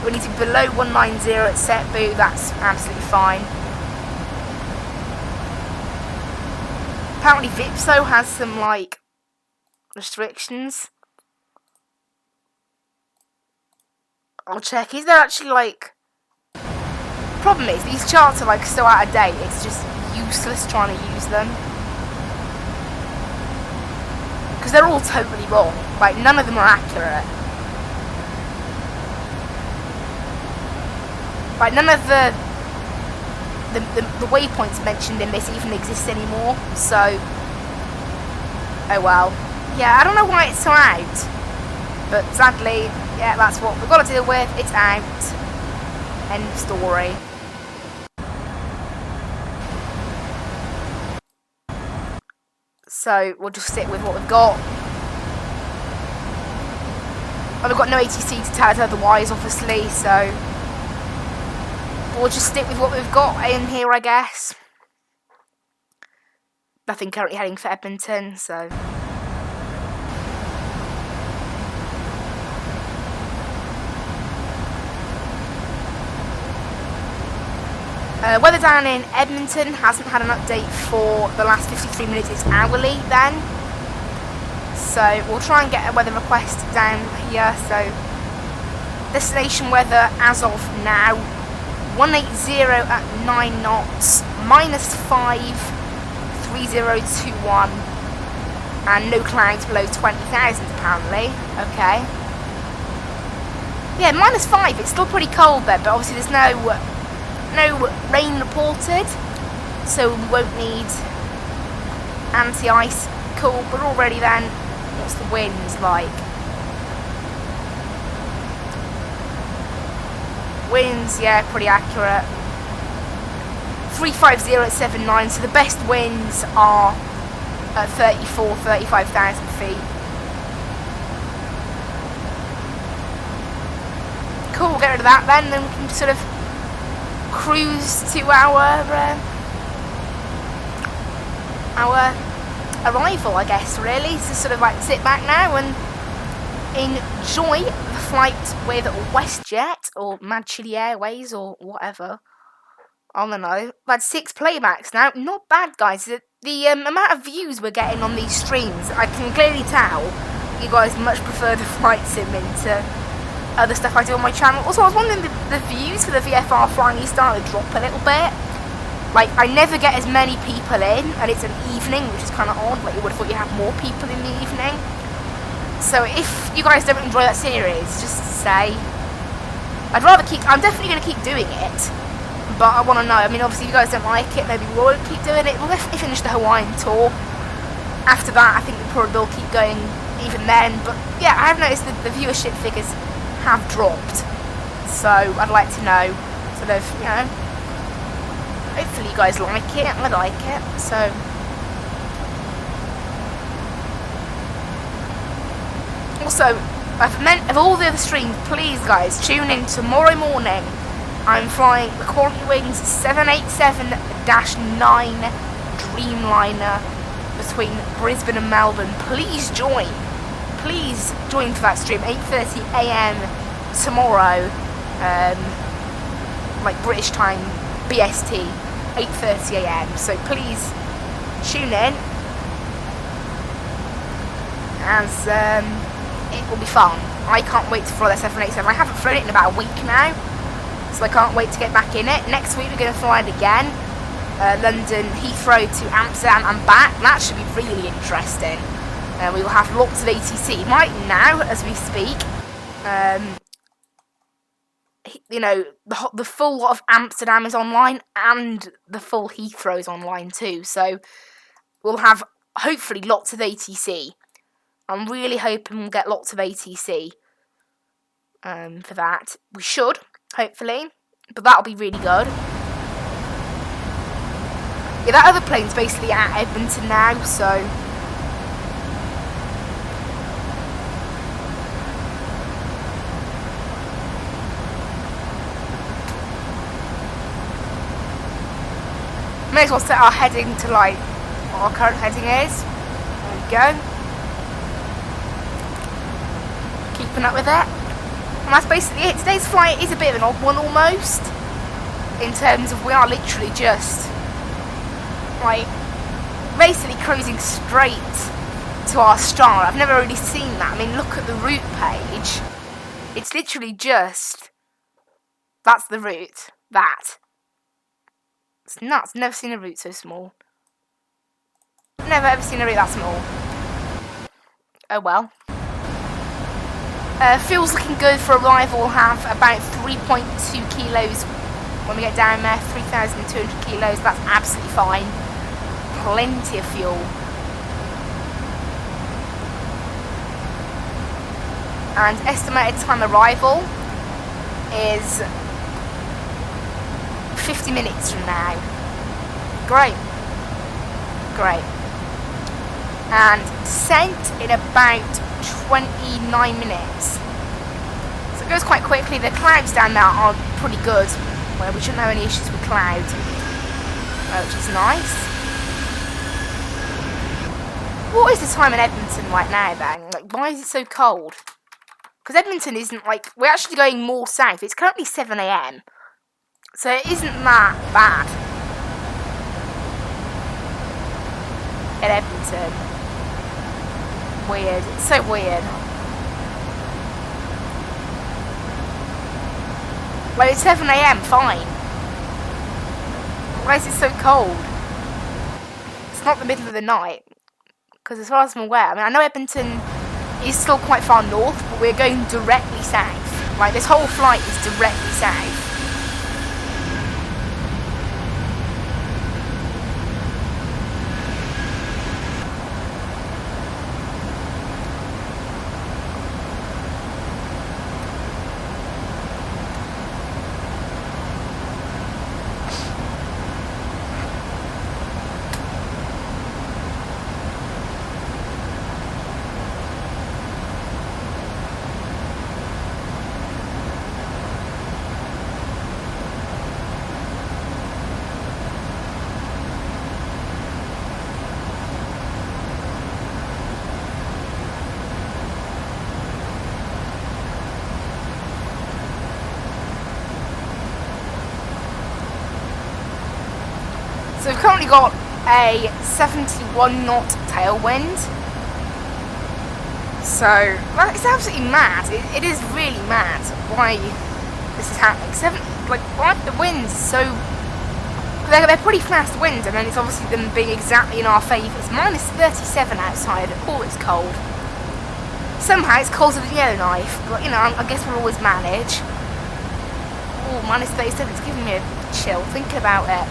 We need to be below 190 at Setbu. That's absolutely fine. Apparently Vipso has some, like, restrictions. I'll check. Is there actually, like, problem is, these charts are like so out of date, it's just useless trying to use them. Because they're all totally wrong. Like, none of them are accurate. Like, none of the waypoints mentioned in this even exist anymore, so... Oh well. Yeah, I don't know why it's so out. But sadly, yeah, that's what we've got to deal with. It's out. End of story. So we'll just stick with what we've got. And we've got no ATC to tell us otherwise, obviously, so we'll just stick with what we've got in here, I guess. Nothing currently heading for Edmonton, so... Weather down in Edmonton hasn't had an update for the last 53 minutes. It's hourly then. So we'll try and get a weather request down here. So destination weather as of now, 180 at 9 knots, -5, 3021, and no clouds below 20,000 apparently. Okay. Yeah, -5. It's still pretty cold there, but obviously there's no rain reported, so we won't need anti-ice. Cool, but already then, what's the winds like? Winds, yeah, pretty accurate. 350 at 79, so the best winds are at 35,000 feet. Cool, we'll get rid of that then we can sort of cruise to our arrival, I guess, really. So sort of like sit back now and enjoy the flight with Westjet or Mad Chili Airways or whatever. I don't know. I've had 6 playbacks now. Not bad, guys. The amount of views we're getting on these streams, I can clearly tell you guys much prefer the flight sim into other stuff I do on my channel. Also, I was wondering, the views for the VFR finally started to drop a little bit. Like, I never get as many people in, and it's an evening, which is kind of odd. Like, you would have thought you'd have more people in the evening. So if you guys don't enjoy that series, just say. I'm definitely going to keep doing it, but I want to know. I mean, obviously, if you guys don't like it, maybe we won't keep doing it. We'll definitely finish the Hawaiian tour. After that, I think we probably will keep going even then. But yeah, I have noticed that the viewership figures have dropped, so I'd like to know, sort of, you know, hopefully you guys like it. I like it. So also, of all the other streams, please guys tune in tomorrow morning. I'm flying the Quality Wings 787-9 Dreamliner between Brisbane and Melbourne. Please join for that stream, 8:30 AM tomorrow, like British time, BST, 8:30 AM. So please tune in, as it will be fun. I can't wait to fly that 787. I haven't flown it in about a week now, so I can't wait to get back in it. Next week we're going to fly it again, London Heathrow to Amsterdam and back. That should be really interesting. We will have lots of ATC right now as we speak. You know, the full lot of Amsterdam is online, and the full Heathrow is online too. So we'll have hopefully lots of ATC. I'm really hoping we'll get lots of ATC for that. We should, hopefully, but that'll be really good. Yeah, that other plane's basically at Edmonton now, so. May as well set our heading to like what our current heading is. There we go. Keeping up with it. And that's basically it. Today's flight is a bit of an odd one almost. In terms of we are literally just like basically cruising straight to our star. I've never really seen that. I mean, look at the route page. It's literally just, that's the route. That. It's nuts. Never seen a route so small. Never ever seen a route that small. Oh well. Fuel's looking good for arrival. We'll have about 3.2 kilos when we get down there. 3,200 kilos. That's absolutely fine. Plenty of fuel. And estimated time arrival is 50 minutes from now. Great. Great. And descent in about 29 minutes. So it goes quite quickly. The clouds down there are pretty good. Well, we shouldn't have any issues with clouds, which is nice. What is the time in Edmonton right now, then? Like, why is it so cold? Because Edmonton isn't like, we're actually going more south. It's currently 7 AM. So it isn't that bad in Edmonton. Weird. It's so weird. Like, it's 7 AM, fine. Why is it so cold? It's not the middle of the night. Because as far as I'm aware, I mean, I know Edmonton is still quite far north, but we're going directly south. Like, this whole flight is directly south. So we've currently got a 71 knot tailwind. So, well, it's absolutely mad. It is really mad why this is happening. Why the winds so... They're pretty fast winds, and then it's obviously them being exactly in our favour. It's minus 37 outside. Oh, it's cold. Somehow it's colder than Yellowknife, but you know, I guess we'll always manage. Oh, minus 37, it's giving me a chill thinking about it.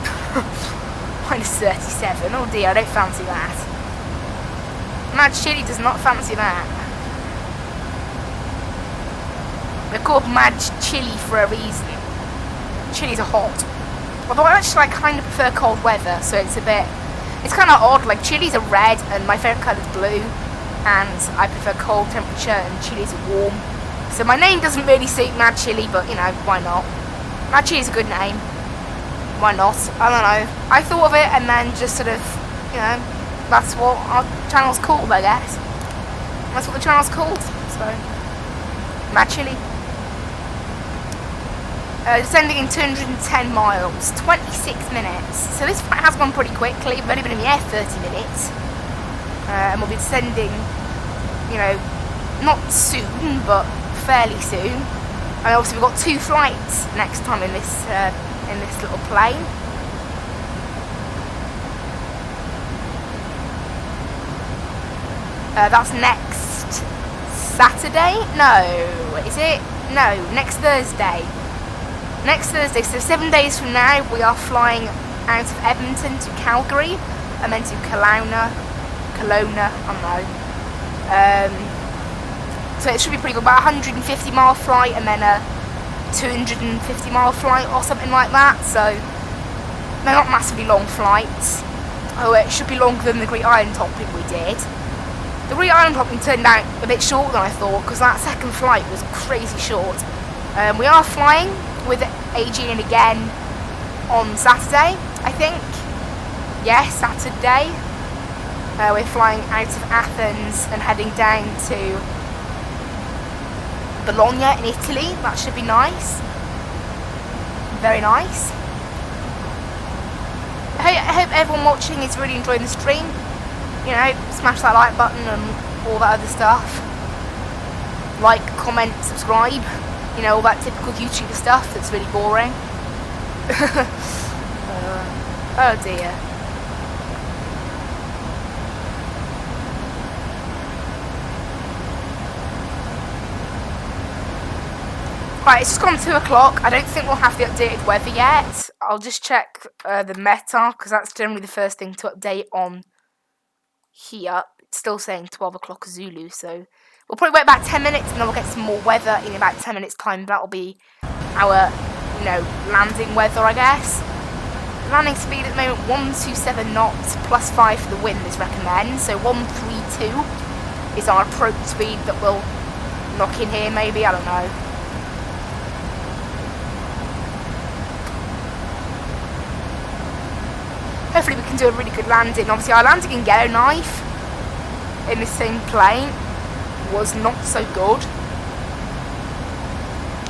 Minus 37, oh dear, I don't fancy that. Mad Chili does not fancy that. They're called Mad Chili for a reason. Chilies are hot. Although I actually kind of prefer cold weather, so it's kind of odd. Like, chilies are red and my favourite colour is blue, and I prefer cold temperature and chilies are warm. So my name doesn't really suit Mad Chili, but you know, why not? Mad Chili is a good name. Why not? I don't know. I thought of it and then just sort of, you know, that's what our channel's called, I guess. That's what the channel's called, so. Mad Chili. Descending in 210 miles, 26 minutes. So this flight has gone pretty quickly. We've only been in the air 30 minutes. And we'll be descending, you know, not soon, but fairly soon. And obviously we've got 2 flights next time in this little plane. That's next Saturday? No, is it? No, next Thursday. Next Thursday, so 7 days from now, we are flying out of Edmonton to Calgary, and then to Kelowna, I don't know. So it should be pretty good, about a 150 mile flight, and then a 250 mile flight or something like that, so they're not massively long flights. Oh, it should be longer than the Great Island Topping we did. The Great Island Topping turned out a bit shorter than I thought, because that second flight was crazy short. We are flying with Aegean again on Saturday, I think. Yes, Saturday. We're flying out of Athens and heading down to Bologna in Italy. That should be nice. Very nice. I hope everyone watching is really enjoying the stream. You know, smash that like button and all that other stuff. Like, comment, subscribe. You know, all that typical YouTuber stuff that's really boring. Oh dear. Right, it's just gone 2 o'clock. I don't think we'll have the updated weather yet. I'll just check the meta, because that's generally the first thing to update on here. It's still saying 12 o'clock Zulu, so we'll probably wait about 10 minutes and then we'll get some more weather in about 10 minutes time. That'll be our, landing weather, I guess. Landing speed at the moment, 127 knots, +5 for the wind is recommended. So 132 is our approach speed that will knock in here, maybe, I don't know. Hopefully we can do a really good landing. Obviously our landing in Yellowknife in the same plane was not so good.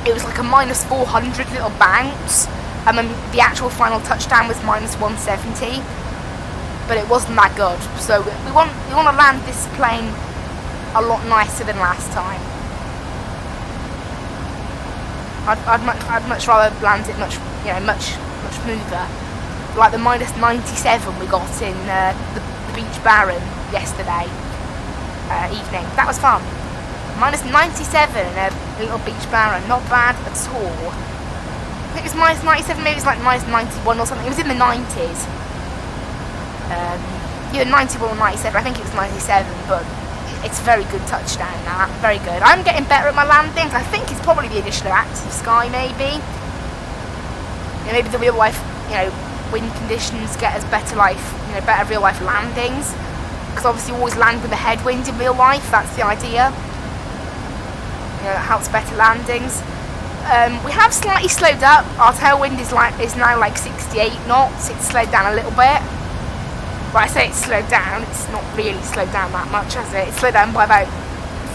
It was like a -400 little bounce, and then the actual final touchdown was -170, but it wasn't that good. So we want to land this plane a lot nicer than last time. I'd much rather land it much smoother. Like the -97 we got in the Beach Barren yesterday evening. That was fun. -97 in a little Beach Barren, not bad at all. I think it was -97, maybe it was like -91 or something. It was in the 90s. Either 91 or 97, I think it was 97, but it's a very good touchdown, that. Very good. I'm getting better at my landings. I think it's probably the addition of active sky, maybe. Maybe the real life, wind conditions get us better better real life landings. Because obviously you always land with a headwind in real life, that's the idea. That helps better landings. We have slightly slowed up. Our tailwind is now like 68 knots. It's slowed down a little bit. But I say it's slowed down, it's not really slowed down that much, has it? It's slowed down by about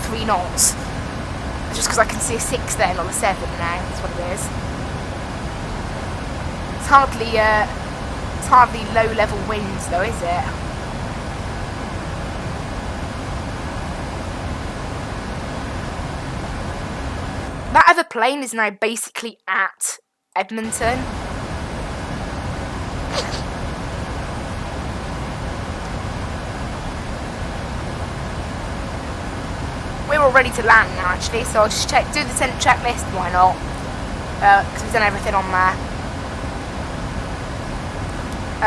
3 knots. Just because I can see a 6 there, not a 7 now, that's what it is. It's hardly low level winds though, is it? That other plane is now basically at Edmonton. We're all ready to land now actually, so I'll just do the descent checklist, why not? Because we've done everything on there.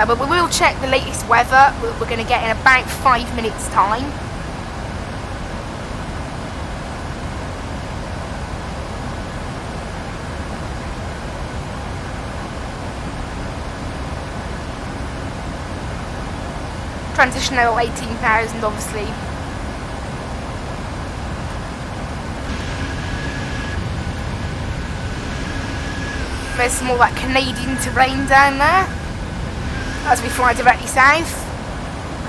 But we will check the latest weather. We're going to get in about 5 minutes time. Transition level 18,000 obviously. There's some more like Canadian terrain down there as we fly directly south.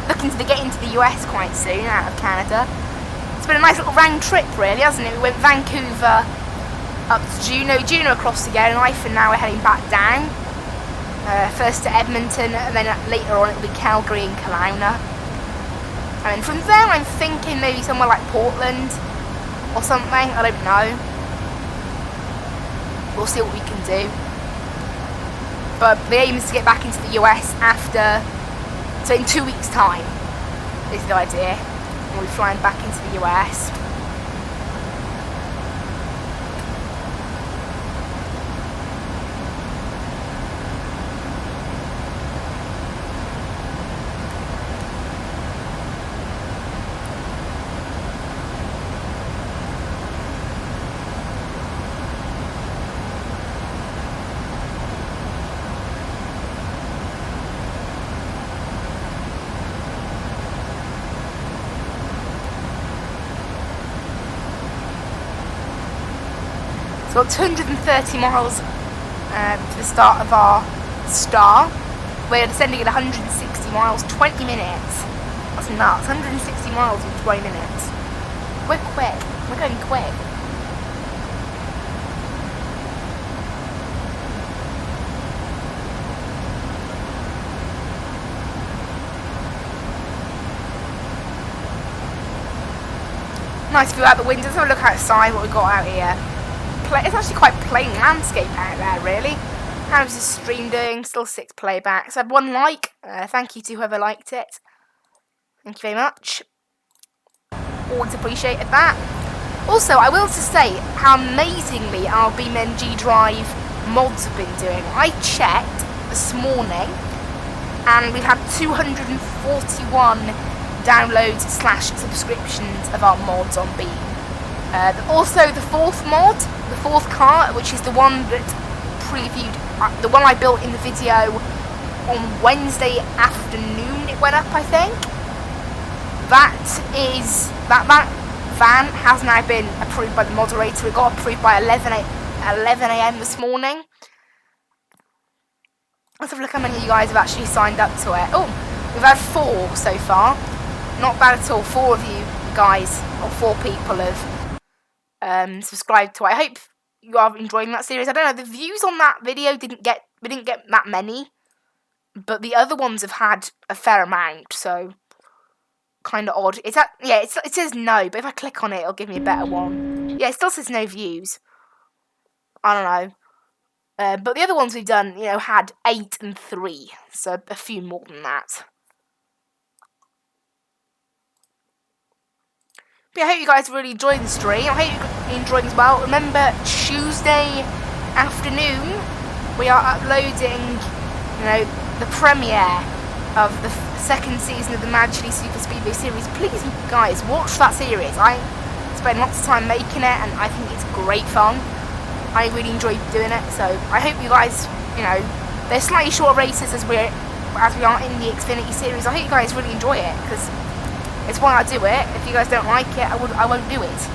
Looking to get into the US quite soon out of Canada. It's been a nice little round trip really, hasn't it? We went Vancouver up to Juneau across to Yellowknife, and now we're heading back down. First to Edmonton, and then later on it'll be Calgary and Kelowna. And from there I'm thinking maybe somewhere like Portland or something, I don't know. We'll see what we can do. But the aim is to get back into the US so in 2 weeks' time is the idea. We'll be flying back into the US. So we've got 230 miles to the start of our star. We're descending at 160 miles, 20 minutes. That's nuts, 160 miles in 20 minutes. We're quick, we're going quick. Nice view out the windows. Have a look outside what we've got out here. It's actually quite plain landscape out there really. How's this stream doing? Still 6 playbacks. I had 1 like. Thank you to whoever liked it. Thank you very much. Always appreciated that. Also, I will just say how amazingly our BeamNG Drive mods have been doing. I checked this morning, and we've had 241 downloads / subscriptions of our mods on Beam. Also, the 4th mod, the 4th car, which is the one that previewed, the one I built in the video on Wednesday afternoon. It went up, I think. That van has now been approved by the moderator. It got approved by 11 a.m. this morning. Let's have a look how many of you guys have actually signed up to it. Oh, we've had 4 so far. Not bad at all. 4 of you guys, or 4 people have subscribed to it. I hope you are enjoying that series. I don't know, the views on that video we didn't get that many, but the other ones have had a fair amount, so kind of odd. It says no, but if I click on it, it'll give me a better one. Yeah, it still says no views. I don't know. But the other ones we've done, had 8 and 3, so a few more than that. But yeah, I hope you guys really enjoyed the stream. I hope you're enjoying as well. Remember, Tuesday afternoon, we are uploading, the premiere of the 2nd season of the Magically Super Speedway series. Please, guys, watch that series. I spend lots of time making it, and I think it's great fun. I really enjoy doing it, so I hope you guys, they're slightly shorter races as we are in the Xfinity series. I hope you guys really enjoy it, because it's why I do it. If you guys don't like it, I won't do it.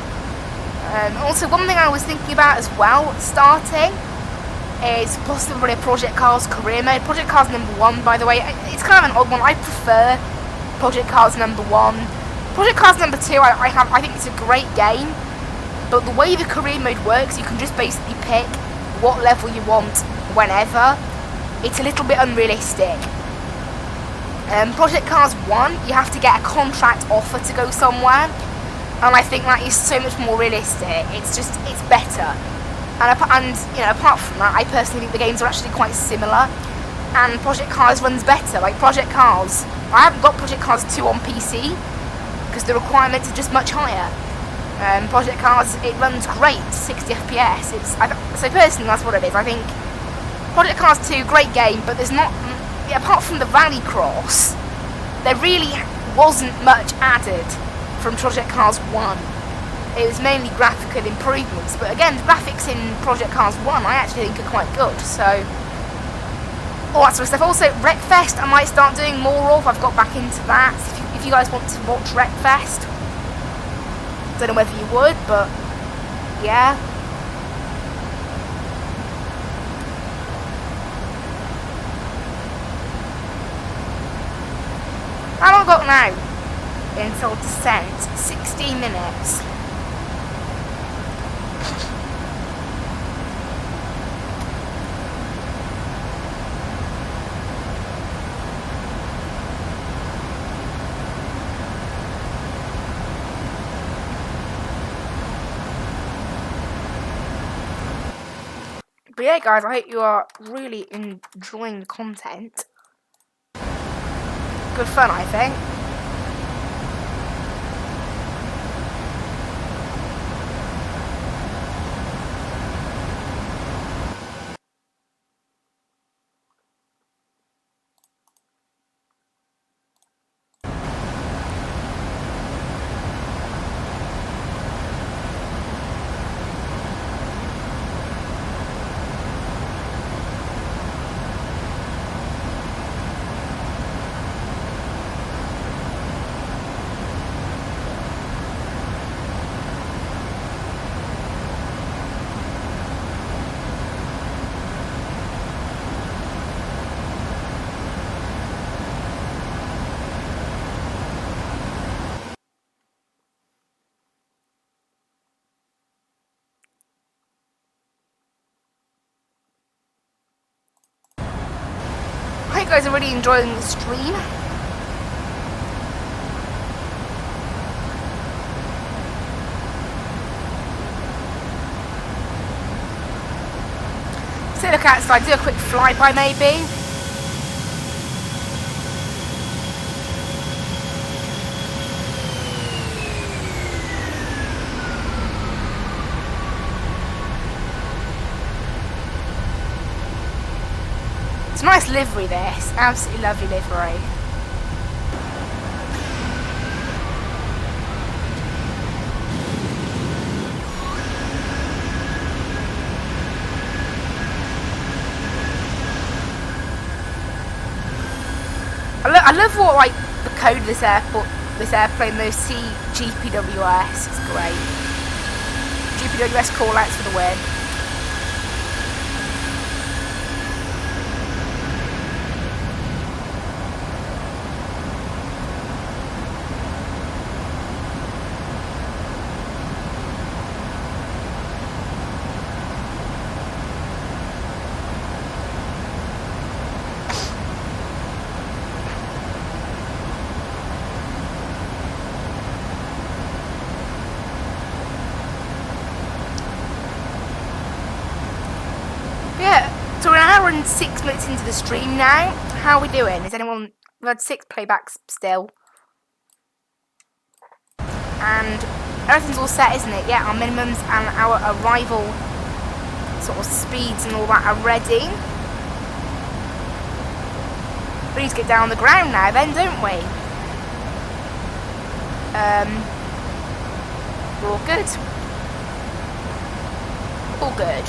Also, one thing I was thinking about as well, starting, is possibly Project Cars career mode. Project Cars number 1, by the way, it's kind of an odd one. I prefer Project Cars number 1. Project Cars number 2, I think it's a great game, but the way the career mode works, you can just basically pick what level you want whenever. It's a little bit unrealistic. Project Cars 1, you have to get a contract offer to go somewhere, and I think that is so much more realistic. It's better. And apart from that, I personally think the games are actually quite similar, and Project Cars runs better. Like Project Cars, I haven't got Project Cars 2 on PC because the requirements are just much higher. Project Cars, it runs great, 60 FPS. So personally, that's what it is. I think Project Cars 2, great game, but there's not, apart from the Rallycross, there really wasn't much added from Project Cars 1. It was mainly graphical improvements, but again, the graphics in Project Cars 1 I actually think are quite good, so all that sort of stuff. Also, Wreckfest I might start doing more of. I've got back into that. If you guys want to watch Wreckfest, don't know whether you would, but yeah. How long have I got now until descent? 16 minutes. But yeah, guys, I hope you are really enjoying the content. Good fun, I think. I hope you guys are really enjoying the stream. So look outside, do a quick flyby maybe. It's a nice livery this, absolutely lovely livery. I love what like the code of this airplane, those CGPWS, it's great. GPWS callouts for the win. So we're an hour and 6 minutes into the stream now. How are we doing? Is anyone... We've had 6 playbacks still. And everything's all set, isn't it? Yeah, our minimums and our arrival sort of speeds and all that are ready. We need to get down on the ground now then, don't we? We're all good. All good.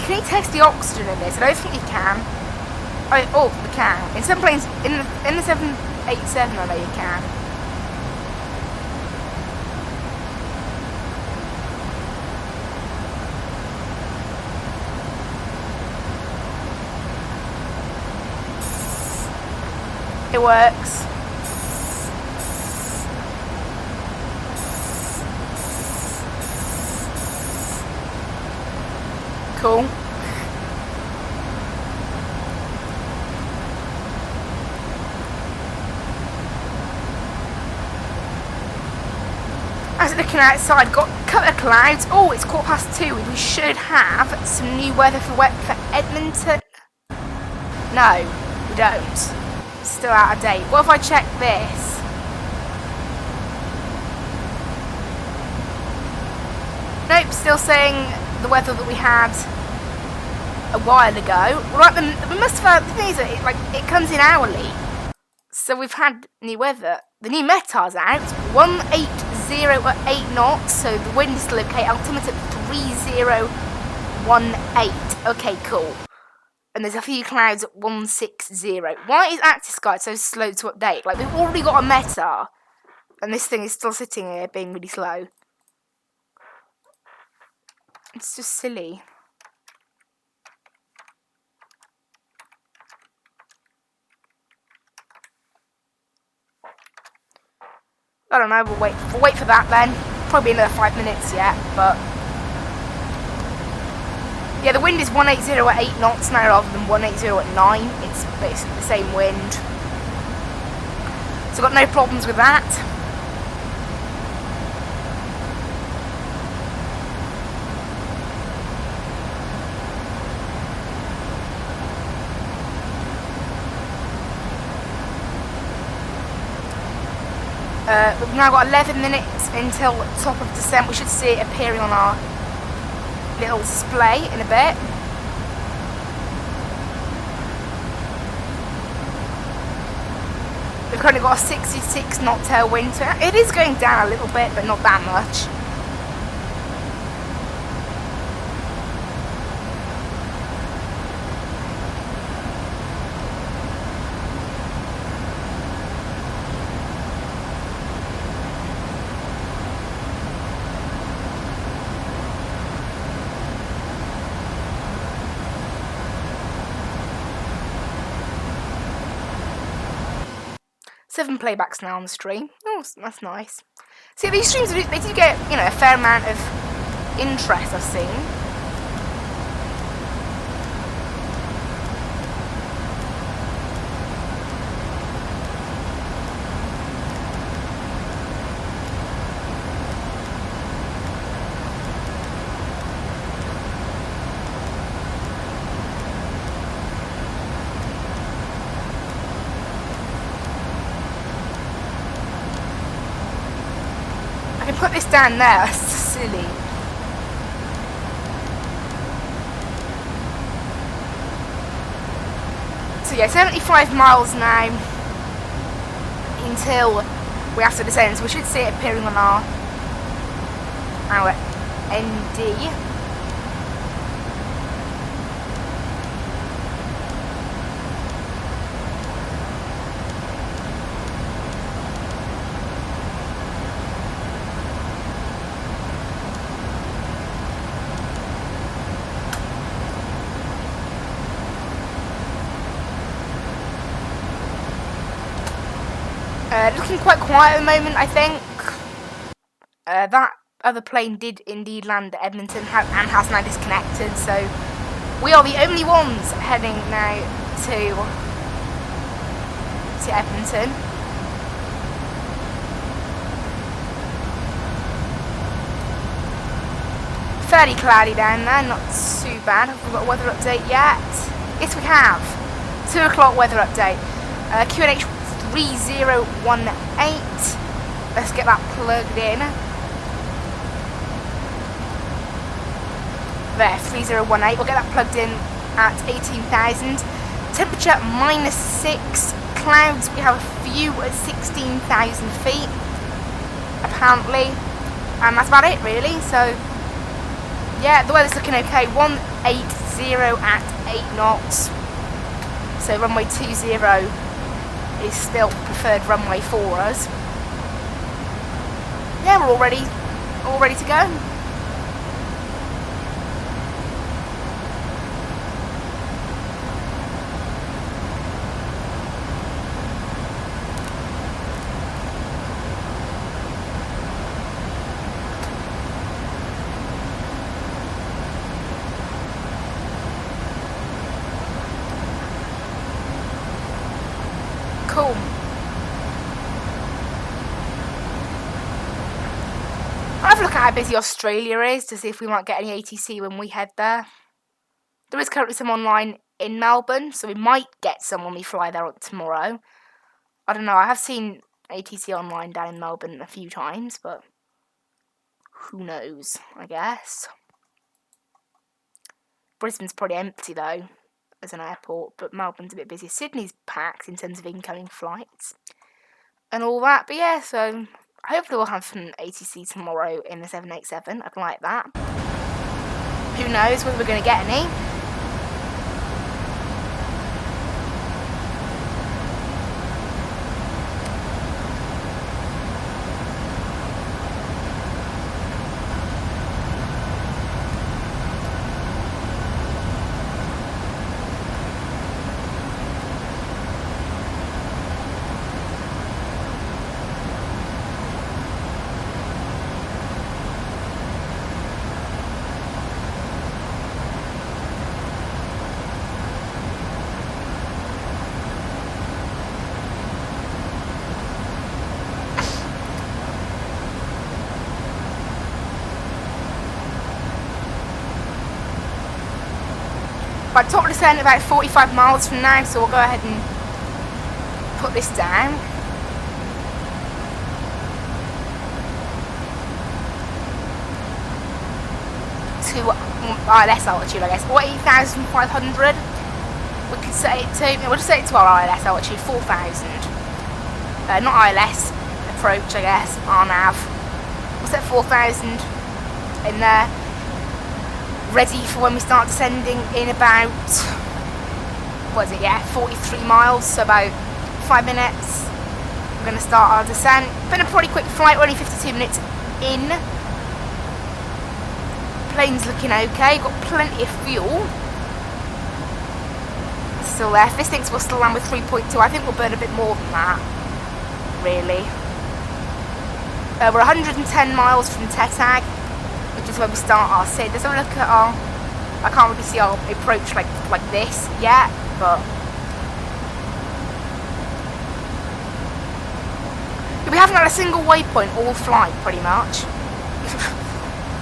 Can you test the oxygen in this? I don't think you can. Oh, we can. In some planes, in the 787, I know you can. It works. Cool. As looking outside, got a couple of clouds. Oh, it's 2:15. We should have some new weather for Edmonton. No, we don't. Still out of date. What if I check this? Nope, still saying the weather that we had a while ago. Right, we must have. The thing is, it comes in hourly. So we've had new weather. The new METAR's out. 180 at 8 knots. So the wind is still okay. Altimeter 3018. Okay, cool. And there's a few clouds at 160. Why is ActiveSky so slow to update? Like, we've already got a METAR, and this thing is still sitting here being really slow. It's just silly. I don't know, we'll wait for that then. Probably another 5 minutes yet, but yeah, the wind is 180 at 8 knots now rather than 180 at 9. It's basically the same wind. So got no problems with that. We've now got 11 minutes until top of descent. We should see it appearing on our little display in a bit. We've currently got a 66 knot tailwind. So it is going down a little bit, but not that much. Seven playbacks now on the stream. Oh, that's nice. See, these streams, they do get, a fair amount of interest, I've seen. down there. That's silly. So yeah, 75 miles now until we have to descend. So we should see it appearing on our ND. Looking quite quiet at the moment, I think. That other plane did indeed land at Edmonton and has now disconnected, so we are the only ones heading now to Edmonton. Fairly cloudy down there, not too bad. Have we got a weather update yet? Yes, we have. 2 o'clock weather update. QNH 3018. Let's get that plugged in. There, 3018. We'll get that plugged in at 18,000. Temperature -6. Clouds, we have a few at 16,000 feet, apparently. And that's about it, really. So, yeah, the weather's looking okay. 180 at 8 knots. So runway 20 is still preferred runway for us. Yeah, we're all ready to go. Cool. I'll have a look at how busy Australia is to see if we might get any ATC when we head there. There is currently some online in Melbourne, so we might get some when we fly there tomorrow. I don't know, I have seen ATC online down in Melbourne a few times, but who knows, I guess. Brisbane's probably empty though, as an airport, but Melbourne's a bit busy. Sydney's packed in terms of incoming flights and all that, but yeah, so hopefully we'll have some ATC tomorrow in the 787. I'd like that. Who knows whether we're going to get any. But top of the descent about 45 miles from now, so we'll go ahead and put this down. To ILS altitude, I guess, or 8,500. We could set it to, we'll just set it to our ILS altitude, 4,000. Not ILS approach, I guess, RNAV. We'll set 4,000 in there. Ready for when we start descending in about, what is it, yeah, 43 miles, so about 5 minutes. We're going to start our descent. Been a pretty quick flight, we're only 52 minutes in. Plane's looking okay, got plenty of fuel. Still there. If this thinks we'll still land with 3.2, I think we'll burn a bit more than that, really. We're 110 miles from Tetag, which is where we start our SID. Let's have a look at our, I can't really see our approach like this yet, but we haven't had a single waypoint all flight, pretty much.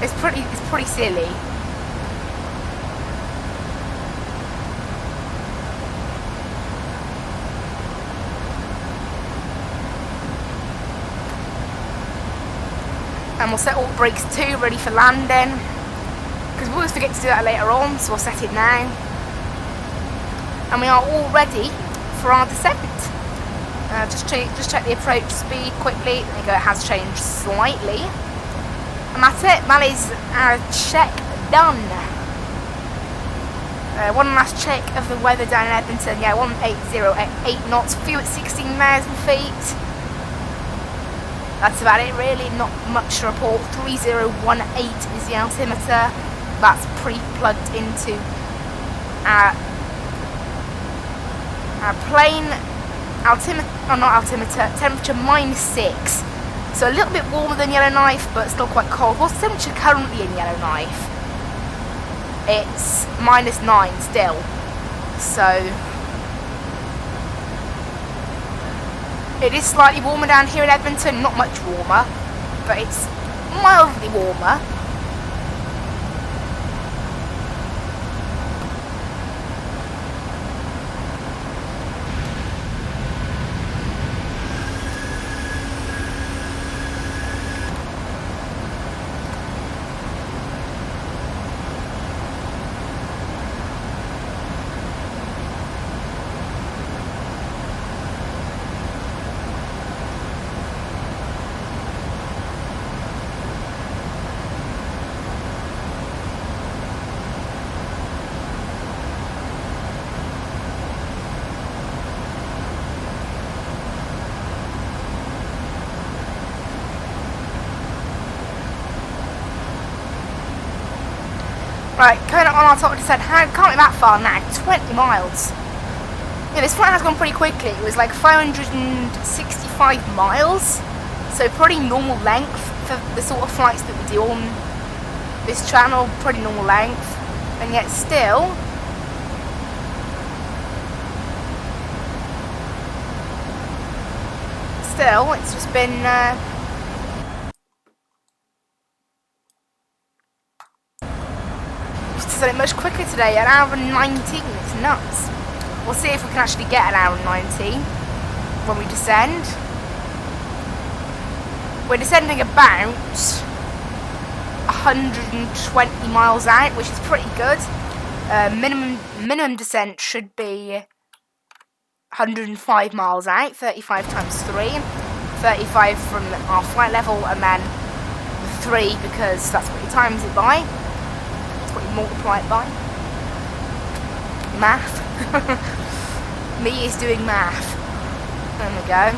It's pretty silly. And we'll set all brakes too, ready for landing. Because we always forget to do that later on, so we'll set it now. And we are all ready for our descent. Just check the approach speed quickly. There you go, it has changed slightly. And that's it, that is our check done. One last check of the weather down in Edmonton. Yeah, 1808 knots, few at 16,000 feet. That's about it really, not much to report. 3018 is the altimeter. That's pre-plugged into our plane. Temperature -6. So a little bit warmer than Yellowknife, but still quite cold. What's the temperature currently in Yellowknife? It's -9 still. So it is slightly warmer down here in Edmonton, not much warmer, but it's mildly warmer. Right, coming up on our top of descent, can't be that far now, 20 miles. Yeah, this flight has gone pretty quickly. It was like 565 miles, so pretty normal length for the sort of flights that we do on this channel, pretty normal length, and yet still, it's just been done it much quicker today, an hour and 19, it's nuts. We'll see if we can actually get an hour and 19 when we descend. We're descending about 120 miles out, which is pretty good. Minimum descent should be 105 miles out, 35 times 3, 35 from our flight level, and then 3 because that's what you times it by. What you multiply it by. Math. Me is doing math. There we go.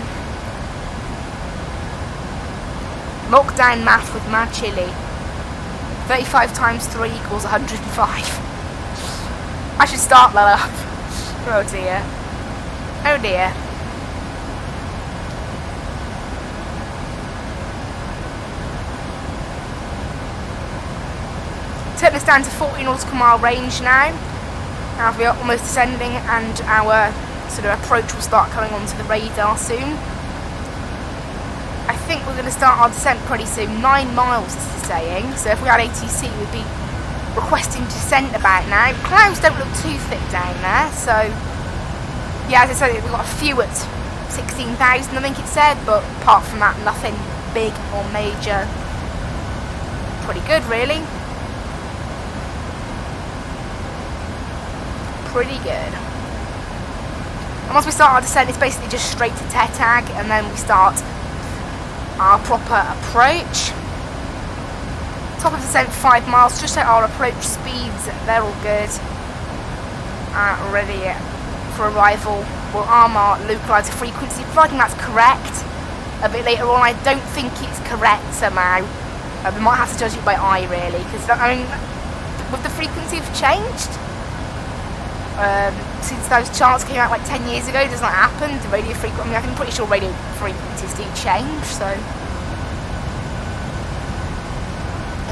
Lockdown math with mad chili. 35 times 3 equals 105. I should start that up. Oh dear. Oh dear. Taking us down to 40 nautical mile range now. Now we are almost descending, and our sort of approach will start coming onto the radar soon. I think we're going to start our descent pretty soon. 9 miles this is saying, so if we had ATC we'd be requesting descent about now. Clouds don't look too thick down there, so yeah, as I said, we've got a few at 16,000 I think it said, but apart from that, nothing big or major. Pretty good really. Pretty good. And once we start our descent, it's basically just straight to Tetag, and then we start our proper approach. Top of descent 5 miles, just at our approach speeds, they're all good. Ready for arrival. We'll arm our localizer frequency, providing that's correct. A bit later on, I don't think it's correct somehow. We might have to judge it by eye really, because I mean, would the frequency have changed? Since those charts came out like 10 years ago, does that happen? The radio frequency, I mean, I'm pretty sure radio frequencies do change, so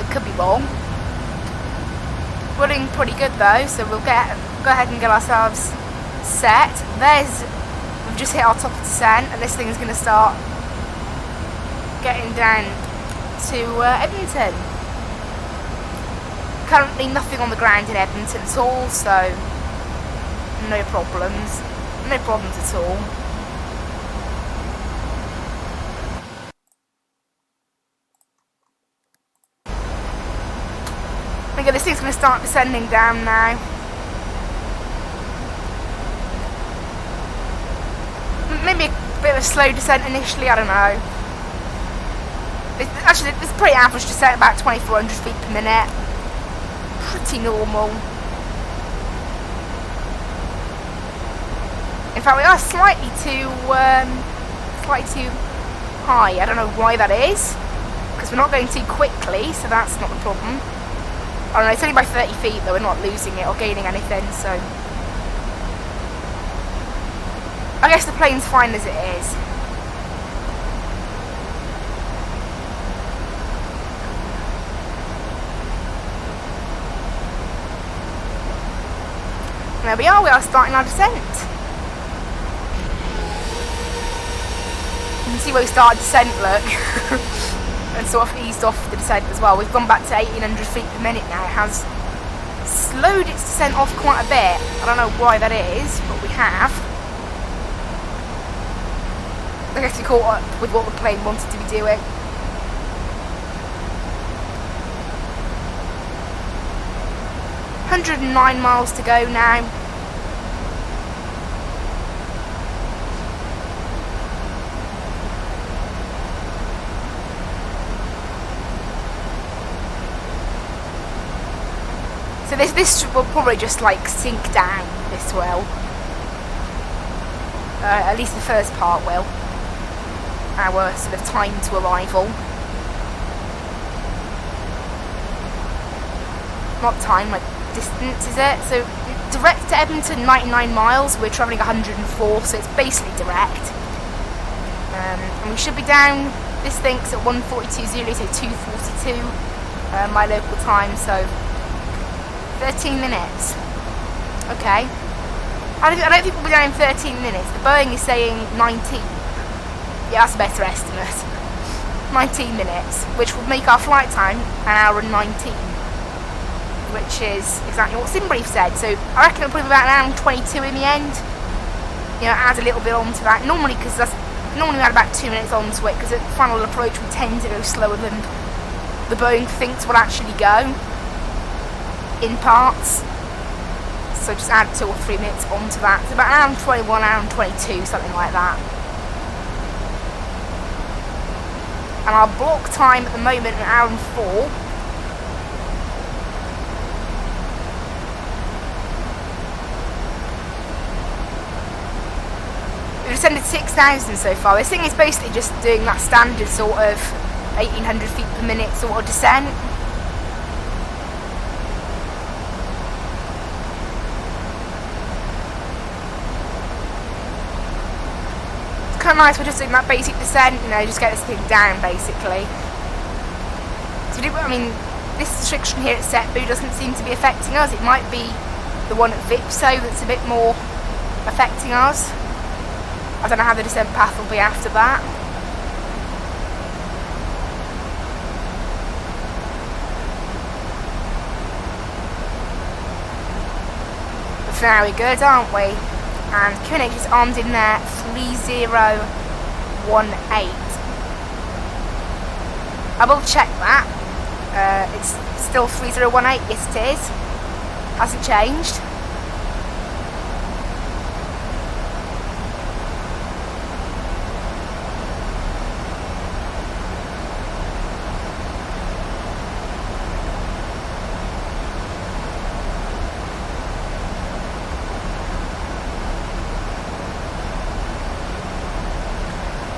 it could be wrong. We're doing pretty good though, so we'll go ahead and get ourselves set. We've just hit our top of descent, and this thing is going to start getting down to Edmonton. Currently nothing on the ground in Edmonton at all, so no problems at all. going to start descending down now. Maybe a bit of a slow descent initially, I don't know. Actually, it's pretty average descent, about 2,400 feet per minute. Pretty normal. In fact, we are slightly too high. I don't know why that is, because we're not going too quickly, so that's not the problem. I don't know, it's only by 30 feet though, we're not losing it or gaining anything, so... I guess the plane's fine as it is. There we are starting our descent. You can see where we started descent, look. And sort of eased off the descent as well. We've gone back to 1,800 feet per minute now. It has slowed its descent off quite a bit. I don't know why that is, but we have. I guess we caught up with what the plane wanted to be doing. $109 miles to go now. So this will probably just like sink down, this will. At least the first part will. Our sort of time to arrival. Not time, like distance is it? So direct to Edmonton 99 miles, we're travelling 104, so it's basically direct. And we should be down, this thinks at 1:42.0, so 2:42 my local time, so 13 minutes. Okay. I don't think we'll be down in 13 minutes. The Boeing is saying 19. Yeah, that's a better estimate. 19 minutes, which would make our flight time 1 hour and 19. Which is exactly what SimBrief said. So I reckon it'll probably be about 1 hour and 22 in the end. You know, add a little bit onto that. Normally, because that's normally we add about 2 minutes onto it, because at final approach we tend to go slower than the Boeing thinks will actually go. In parts, so just add 2 or 3 minutes onto that. It's about 1 hour and 21, 1 hour and 22, something like that. And our block time at the moment, 1 hour and 4. We've descended 6,000 so far. This thing is basically just doing that standard sort of 1,800 feet per minute sort of descent. Kind of nice, we're just doing that basic descent, you know, just get this thing down basically. So I mean, this restriction here at Setbu doesn't seem to be affecting us. It might be the one at Vipso that's a bit more affecting us. I don't know how the descent path will be after that. But for now we're good, aren't we? And QNH is armed in there, 3018. I will check that. It's still 3018, yes it is. Hasn't changed.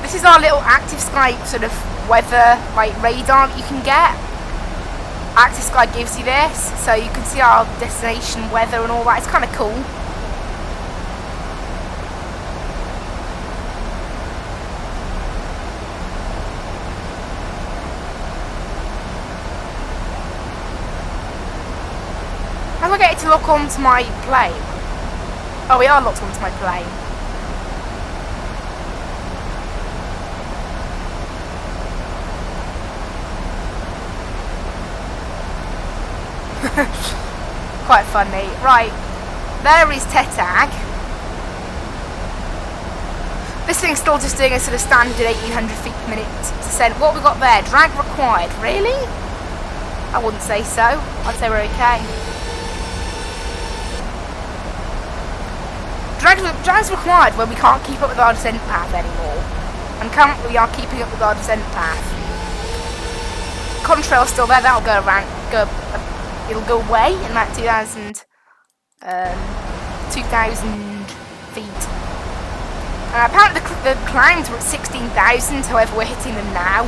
This is our little active sky sort of weather like radar that you can get. Active Sky gives you this, so you can see our destination weather and all that. It's kind of cool. How do I get it to lock onto my plane? Oh, we are locked onto my plane. Quite funny. Right, there is Tetag. This thing's still just doing a sort of standard 1,800 feet per minute descent. What have we got there? Drag required. Really? I wouldn't say so. I'd say we're okay. Drag's required when we can't keep up with our descent path anymore. And currently we are keeping up with our descent path. Contrail's still there, that'll go around, it'll go away in that 2,000 feet. Apparently the climbs were at 16,000, however we're hitting them now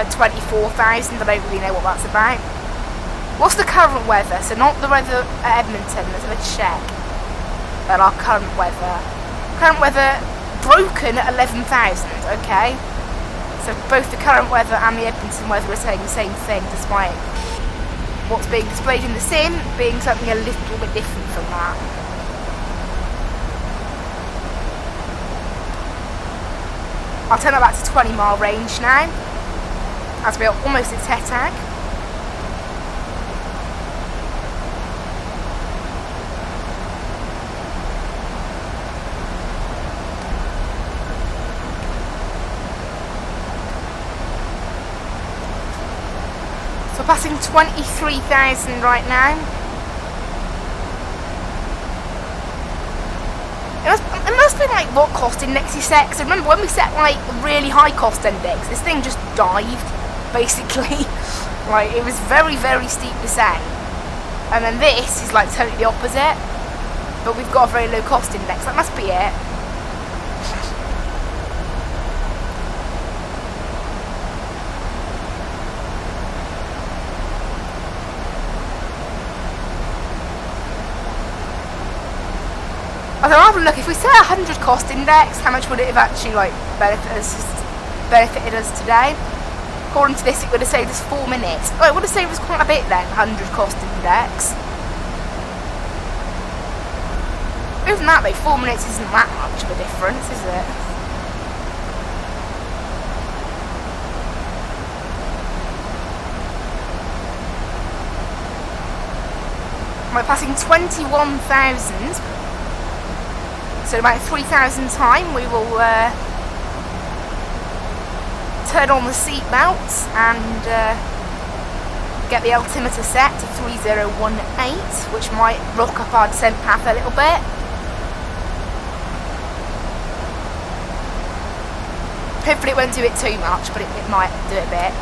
at 24,000, I don't really know what that's about. What's the current weather? So not the weather at Edmonton, let's have a check. At our current weather. Current weather broken at 11,000, okay. So both the current weather and the Edmonton weather are saying the same thing, despite what's being displayed in the sim being something a little bit different from that. I'll turn that back to 20-mile range now, as we're almost at Tetag. So passing 23,000 right now. It must be like what cost index you set. Because I remember when we set like a really high cost index, this thing just dived, basically. Like it was very, very steep descent. And then this is like totally the opposite. But we've got a very low cost index. That must be it. I don't have a look, if we set a 100 cost index, how much would it have actually like benefited us today? According to this, it would have saved us 4 minutes. Oh, it would have saved us quite a bit then, 100 cost index. Even that though, 4 minutes isn't that much of a difference, is it? We're passing 21,000. So about 3,000 time we will turn on the seat belts and get the altimeter set to 3018, which might rock up our descent path a little bit. Hopefully it won't do it too much, but it might do it a bit.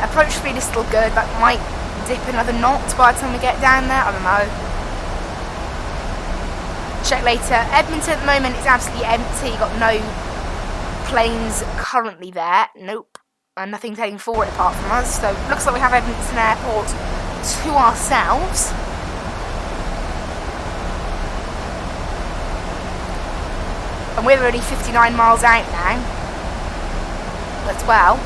Approach speed is still good, that might dip another knot by the time we get down there, I don't know. Check later. Edmonton at the moment is absolutely empty, got no planes currently there, nope, and nothing's heading forward apart from us, so looks like we have Edmonton Airport to ourselves. And we're already 59 miles out now as well.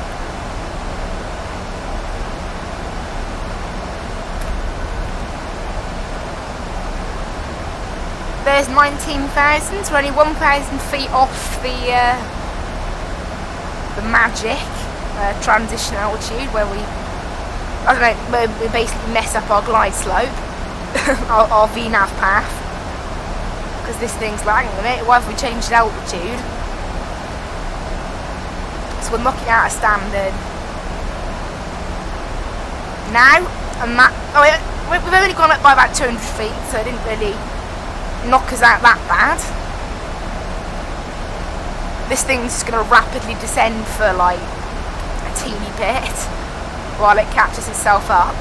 There's 19,000, so we're only 1,000 feet off the magic transition altitude where we, I don't know, we basically mess up our glide slope, our VNAV path, because this thing's lagging a bit. Why have we changed altitude? So we're knocking out a standard. Now, and that, we've only gone up by about 200 feet, so it didn't really knock us out that bad. This thing's just going to rapidly descend for like a teeny bit while it catches itself up.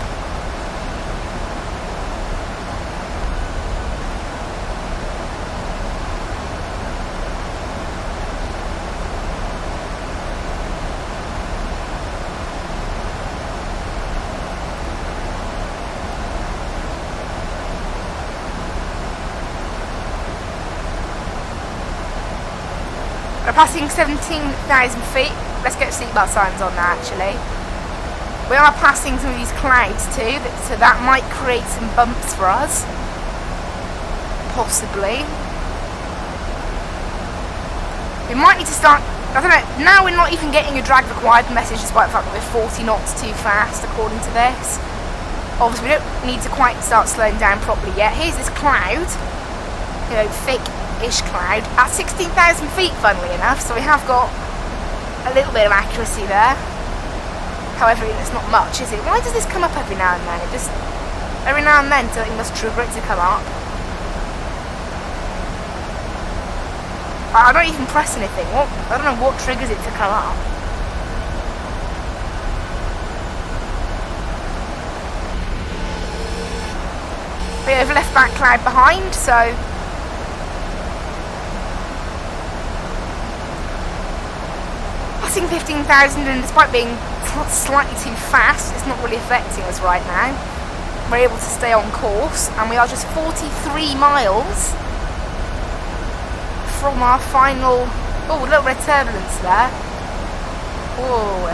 We're passing 17,000 feet. Let's get seatbelt signs on that actually. We are passing some of these clouds too, so that might create some bumps for us. Possibly. We might need to start, I don't know, now we're not even getting a drag required message despite the fact that we're 40 knots too fast according to this. Obviously we don't need to quite start slowing down properly yet. Here's this cloud, you know, thick-ish cloud at 16,000 feet funnily enough, so we have got a little bit of accuracy there. However, it's not much, is it? Why does this come up every now and then? It just, every now and then something must trigger it to come up. I don't even press anything. What? I don't know what triggers it to come up. We have left that cloud behind, so passing 15,000, and despite being slightly too fast, it's not really affecting us right now. We're able to stay on course, and we are just 43 miles from our final. Oh, a little bit of turbulence there. Oh,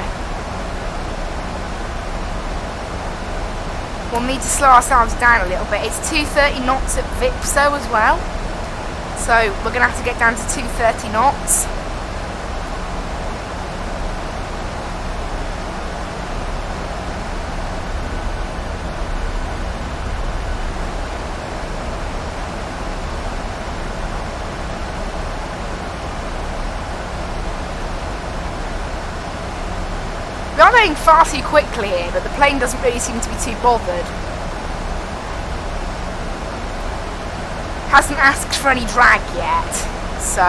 we'll need to slow ourselves down a little bit. It's 230 knots at Vipso as well, so we're going to have to get down to 230 knots. We are going far too quickly here, but the plane doesn't really seem to be too bothered. Hasn't asked for any drag yet, so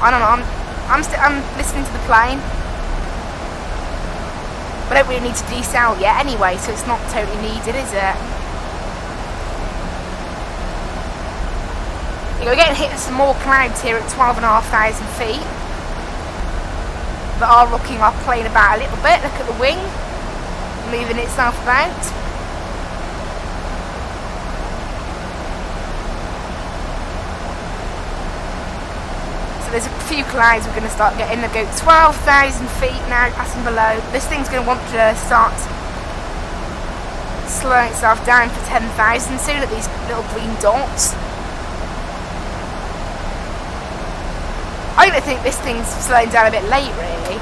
I don't know. I'm listening to the plane. We don't really need to decel yet anyway, so it's not totally needed, is it? We're getting hit with some more clouds here at 12,500 feet. That are rocking our plane about a little bit. Look at the wing moving itself about. So there's a few clouds we're going to start getting. They go 12,000 feet now, passing below. This thing's going to want to start slowing itself down for 10,000 soon at these little green dots. I don't think this thing's slowing down a bit late, really.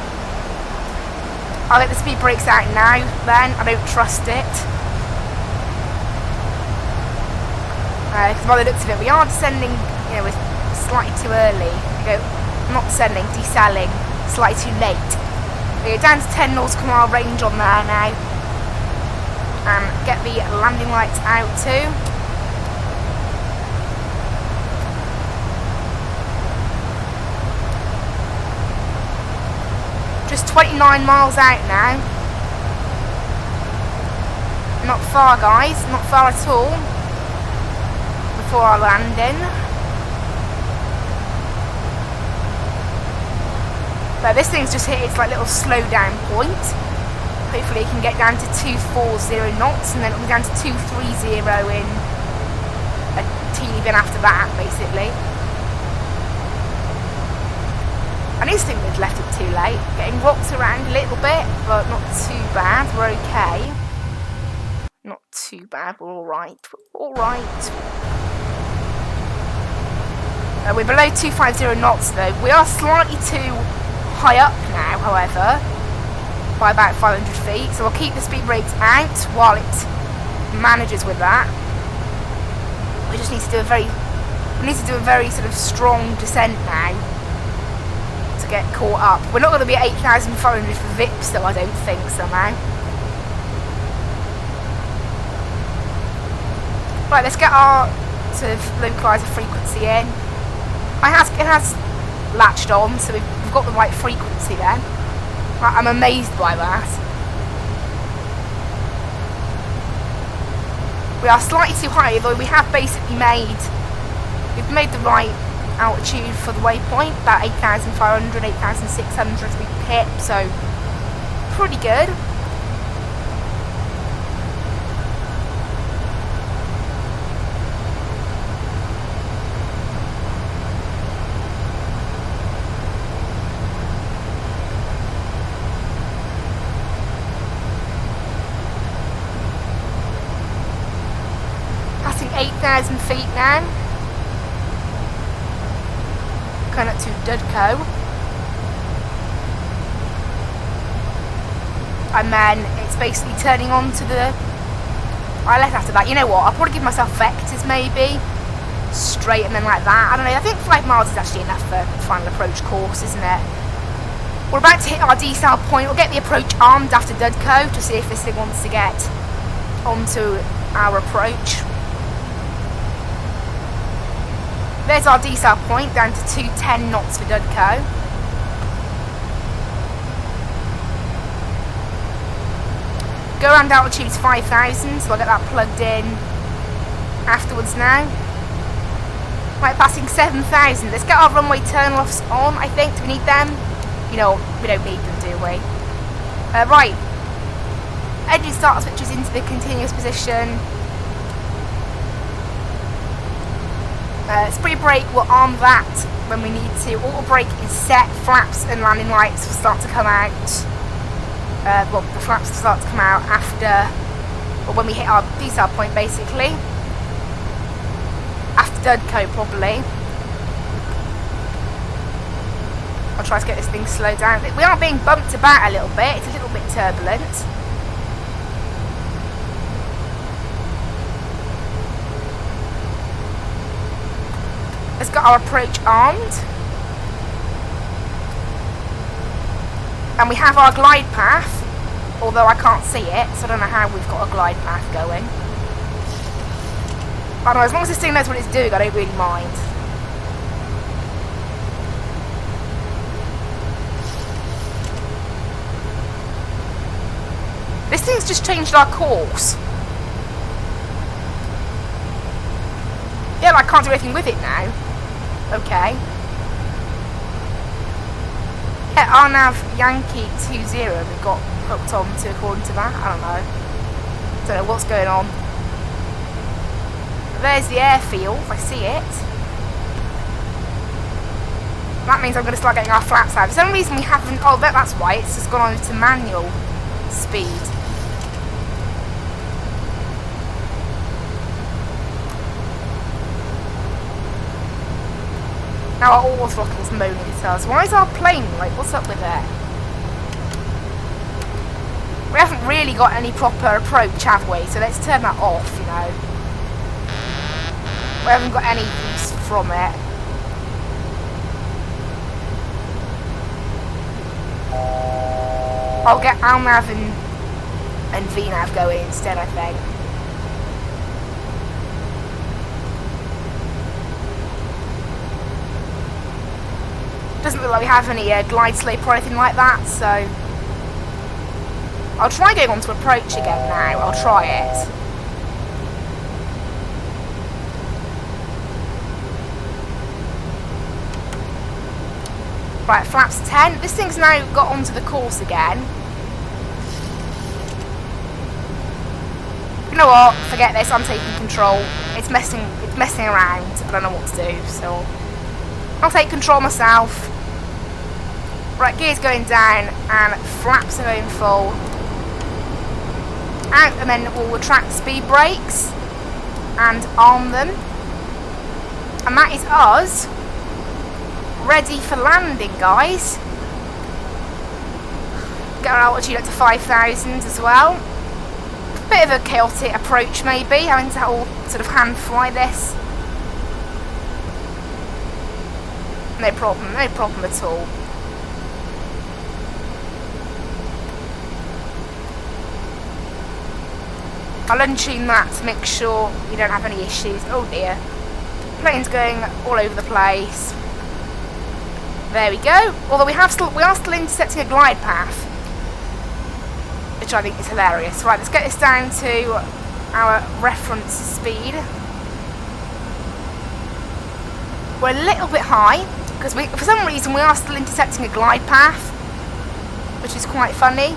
I think the speed brake's out now, then. I don't trust it. Because by the looks of it, we are descending, you know, we're slightly too early. We go, not descending, deselling, slightly too late. We go down to 10 nautical mile range on there now. And get the landing lights out too. Just 29 miles out now. Not far, guys, not far at all before our landing. But this thing's just hit its like little slow down point. Hopefully it can get down to 240 knots, and then it'll be down to 230 in a teeny bit after that, basically. I just think we've left it too late. Getting rocked around a little bit, but not too bad. We're okay. Not too bad. We're alright. We're alright. We're below 250 knots though. We are slightly too high up now, however, by about 500 feet. So we'll keep the speed brakes out while it manages with that. We just need to do a very sort of strong descent now to get caught up. We're not going to be at 8,400 for VIPs though, I don't think, somehow. Right, let's get our sort of localizer frequency in. It has latched on, so we've got the right frequency then. I'm amazed by that. We are slightly too high, though we have basically we've made the right altitude for the waypoint, about 8,500, 8,600 we hit, so pretty good. Passing 8,000 feet now. Going up to Dudko. And then it's basically turning on to the ILS after that. You know what, I'll probably give myself vectors maybe. Straight and then like that. I don't know, I think 5 miles is actually enough for the final approach course, isn't it? We're about to hit our decel point. We'll get the approach armed after Dudko to see if this thing wants to get onto our approach. There's our decel point, down to 210 knots for Dudco. Go around altitude's 5,000, so I'll get that plugged in afterwards now. Right, passing 7,000. Let's get our runway turn-offs on, I think. Do we need them? You know, we don't need them, do we? Right. Engine start switches into the continuous position. Speed brake will arm that when we need to. Auto brake is set. Flaps and landing lights will start to come out. Well, the flaps will start to come out after, or when we hit our decel point, basically. After Dudco, probably. I'll try to get this thing slowed down. We are being bumped about a little bit. It's a little bit turbulent. Let's get our approach armed. And we have our glide path, although I can't see it, so I don't know how we've got a glide path going. But as long as this thing knows what it's doing, I don't really mind. This thing's just changed our course. Yeah, I can't do anything with it now. Okay. Yeah, our nav Yankee 20 we got hooked on to according to that. I don't know what's going on. There's the airfield, I see it. That means I'm going to start getting our flaps out. For some reason we haven't, oh that's why, it's just gone on to manual speed. Now our auto throttle's moaning at us. Why is our plane like, what's up with that? We haven't really got any proper approach, have we? So let's turn that off, you know. We haven't got any use from it. I'll get ALNAV and VNAV going instead, I think. Doesn't look like we have any glide slope or anything like that, so I'll try going on to approach again now. I'll try it. Right, flaps 10. This thing's now got onto the course again. You know what? Forget this. I'm taking control. It's messing around. I don't know what to do, so I'll take control myself. Right, gears going down and flaps are going full. Out, and then we'll retract speed brakes and arm them. And that is us ready for landing, guys. Get our altitude up to 5,000 as well. Bit of a chaotic approach maybe, having to all sort of hand fly this. No problem at all. I'll untune that to make sure you don't have any issues. Oh dear. Plane's going all over the place. There we go. Although we are still intercepting a glide path, which I think is hilarious. Right, let's get this down to our reference speed. We're a little bit high, because for some reason we are still intercepting a glide path, which is quite funny.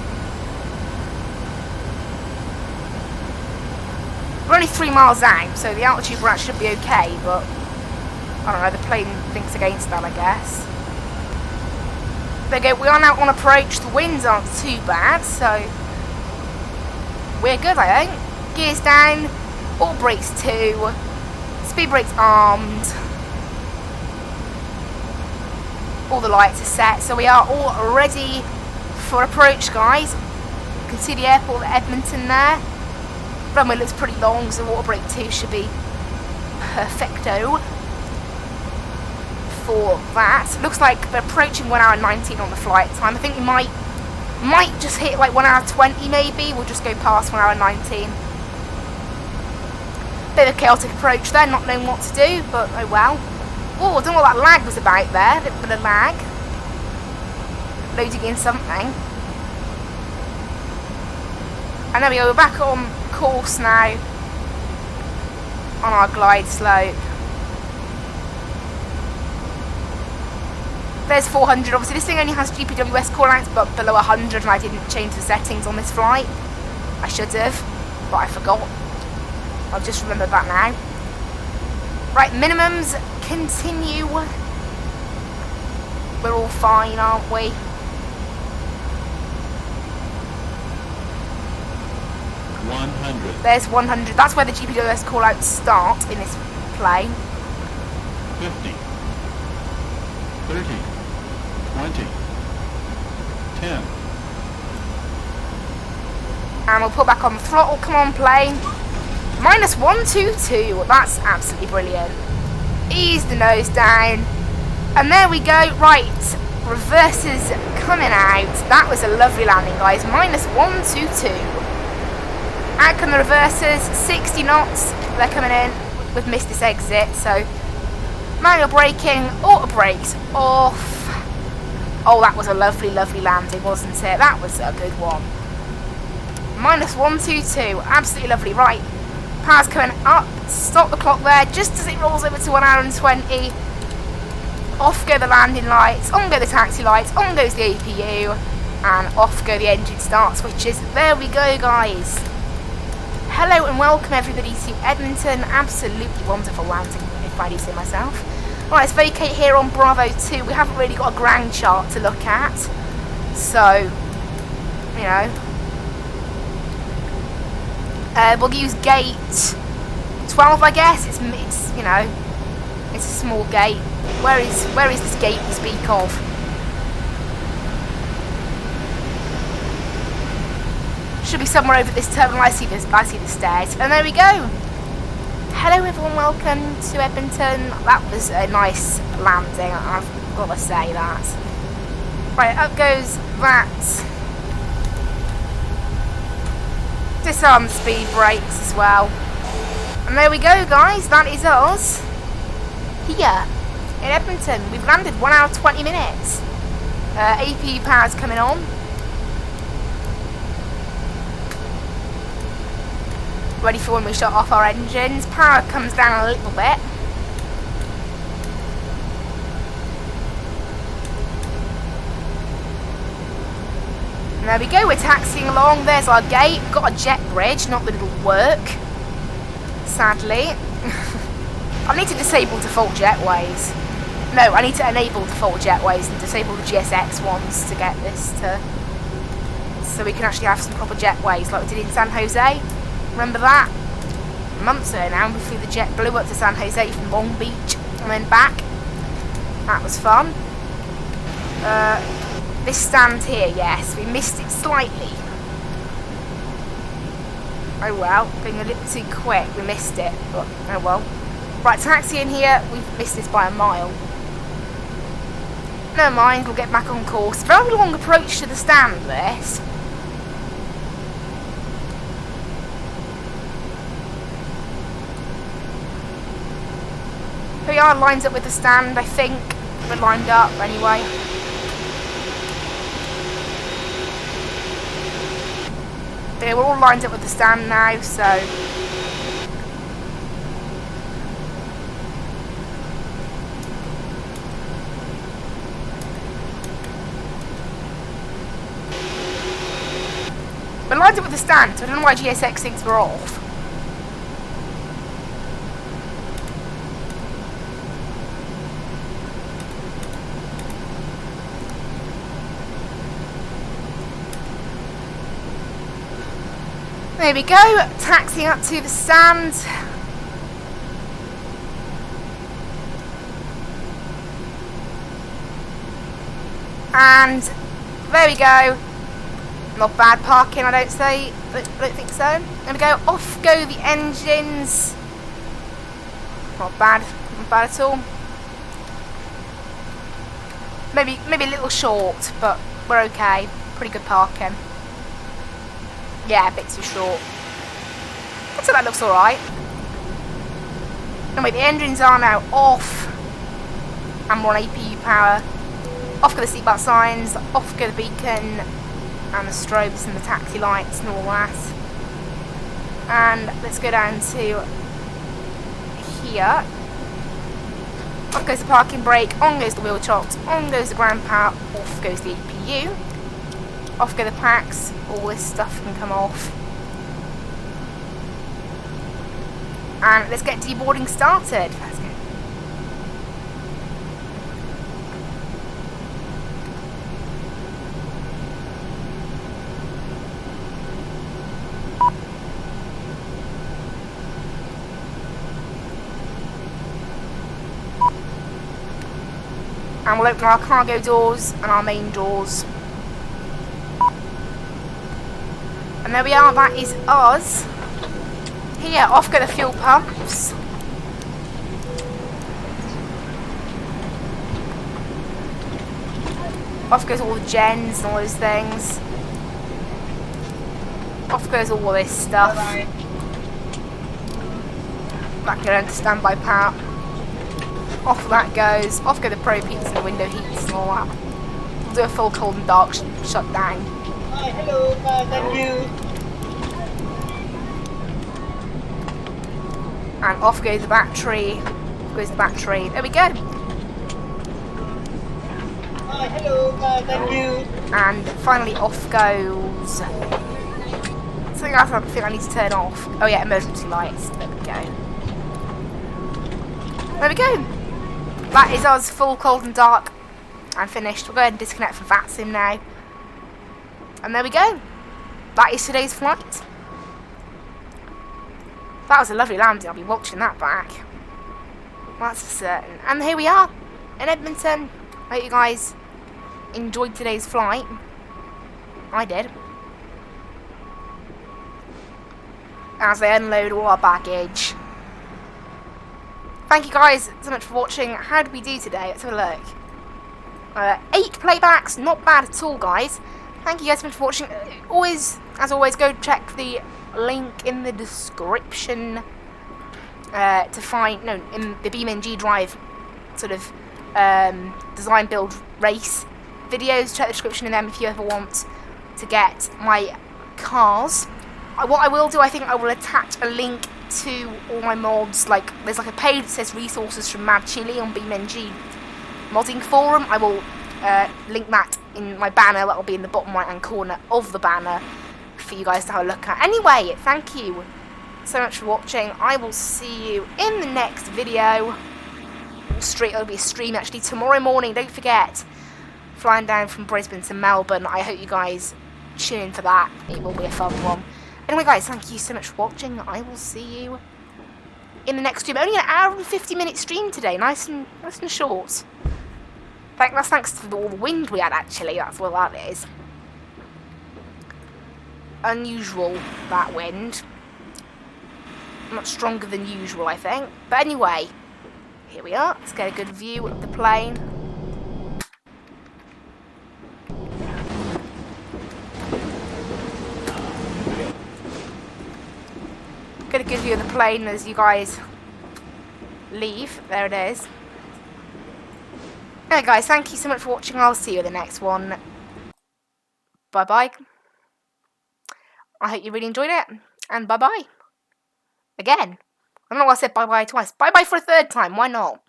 We're only 3 miles out, so the altitude we're at should be okay, but I don't know, the plane thinks against that, I guess. There we go, we are now on approach. The winds aren't too bad, so we're good, I think. Gears down, all brakes 2, speed brakes armed. All the lights are set, so we are all ready for approach, guys. You can see the airport of Edmonton there. Runway looks pretty long, so water brake 2 should be perfecto for that. Looks like we're approaching 1 hour 19 on the flight time. I think we might just hit like 1 hour 20 maybe. We'll just go past 1 hour 19. Bit of a chaotic approach there, not knowing what to do, but oh well. Oh, I don't know what that lag was about there. A bit of lag. Loading in something. And there we go, we're back on course now. On our glide slope. There's 400. Obviously, this thing only has GPWS callouts, but below 100, and I didn't change the settings on this flight. I should have, but I forgot. I'll just remember that now. Right, minimums continue. We're all fine, aren't we? There's 100. That's where the GPWS callouts start in this plane. 50, 30, 20, 10. And we'll put back on the throttle. Come on, plane. Minus 122. That's absolutely brilliant. Ease the nose down. And there we go. Right. Reverses coming out. That was a lovely landing, guys. Minus 122. Out come the reversers. 60 knots. They're coming in. We've missed this exit, so manual braking, auto brakes off. Oh, that was a lovely, lovely landing, wasn't it? That was a good one. Minus 122, absolutely lovely. Right, power's coming up. Stop the clock there, just as it rolls over to 1 hour and 20. Off go the landing lights, on go the taxi lights, on goes the APU, and off go the engine start switches. There we go, guys. Hello and welcome everybody to Edmonton. Absolutely wonderful landing, if I do say myself. Right, let's vacate here on Bravo 2. We haven't really got a ground chart to look at, so, you know. We'll use gate 12, I guess. It's you know, it's a small gate. Where is this gate you speak of? Should be somewhere over this terminal. I see the stairs, and there we go. Hello everyone, welcome to Edmonton. That was a nice landing, I've got to say that. Right, up goes that. Disarm the speed brakes as well. And there we go, guys, that is us here in Edmonton. We've landed 1 hour 20 minutes. APU power's coming on. Ready for when we shut off our engines. Power comes down a little bit. And there we go, we're taxiing along. There's our gate. We've got a jet bridge, not that it'll work, sadly. I need to disable default jetways. No, I need to enable default jetways and disable the GSX ones to get this to... so we can actually have some proper jetways like we did in San Jose. Remember that? Months ago now, we flew the JetBlue up to San Jose from Long Beach and then back. That was fun. This stand here, yes, we missed it slightly. Oh well, being a little too quick, we missed it, but oh well. Right, taxi in here, we've missed this by a mile. Never mind, we'll get back on course. Very long approach to the stand, this. We are lined up with the stand, I think. We're lined up anyway. Yeah, we're all lined up with the stand now, so... we're lined up with the stand, so I don't know why GSX thinks we're off. There we go, taxiing up to the stand. And there we go. Not bad parking, I don't think so. There we go, off go the engines. Not bad at all. Maybe a little short, but we're okay. Pretty good parking. Yeah, a bit too short. So that looks alright. Anyway, the engines are now off. and we're on APU power. Off go the seatbelt signs, off go the beacon, and the strobes and the taxi lights and all that. And let's go down to here. Off goes the parking brake, on goes the wheel chocks, on goes the ground power, off goes the APU. Off go the packs, all this stuff can come off. And let's get deboarding started. Let's go. And we'll open our cargo doors and our main doors. And there we are, that is us. Here, off go the fuel pumps. Off goes all the gens and all those things. Off goes all this stuff. Back going to standby power. Off that goes. Off go the probe heats and the window heats and all that. We'll do a full cold and dark shutdown. Hi, hello, thank you. And off goes the battery. Off goes the battery. There we go. Hi, hello, thank you. And finally off goes something else I think I need to turn off. Oh yeah, emergency lights. There we go. There we go. That is us full cold and dark and finished. We'll go ahead and disconnect from Vatsim now. And there we go. That is today's flight. That was a lovely landing. I'll be watching that back. That's for certain. And here we are in Edmonton. I hope you guys enjoyed today's flight. I did. As they unload all our baggage. Thank you guys so much for watching. How did we do today? Let's have a look. 8 playbacks, not bad at all, guys. Thank you guys so much for watching. As always, go check the link in the description to find, in the BeamNG Drive sort of design build race videos. Check the description in them if you ever want to get my cars. What I will do, I think I will attach a link to all my mods. Like, there's like a page that says resources from Mad Chili on BeamNG modding forum. I will link that in my banner. That will be in the bottom right hand corner of the banner for you guys to have a look at. Anyway, thank you so much for watching. I will see you in the next video. It'll be a stream actually tomorrow morning. Don't forget, flying down from Brisbane to Melbourne. I hope you guys tune in for that. It will be a fun one. Anyway, guys, thank you so much for watching. I will see you in the next stream. Only an hour and 50-minute stream today. Nice and short. That's thanks to all the wind we had, actually. That's what that is. Unusual, that wind. Much stronger than usual, I think. But anyway, here we are. Let's get a good view of the plane. Get a good view of the plane as you guys leave. There it is. Anyway, guys, thank you so much for watching. I'll see you in the next one. Bye-bye. I hope you really enjoyed it. And bye-bye. Again. I don't know why I said bye-bye twice. Bye-bye for a third time. Why not?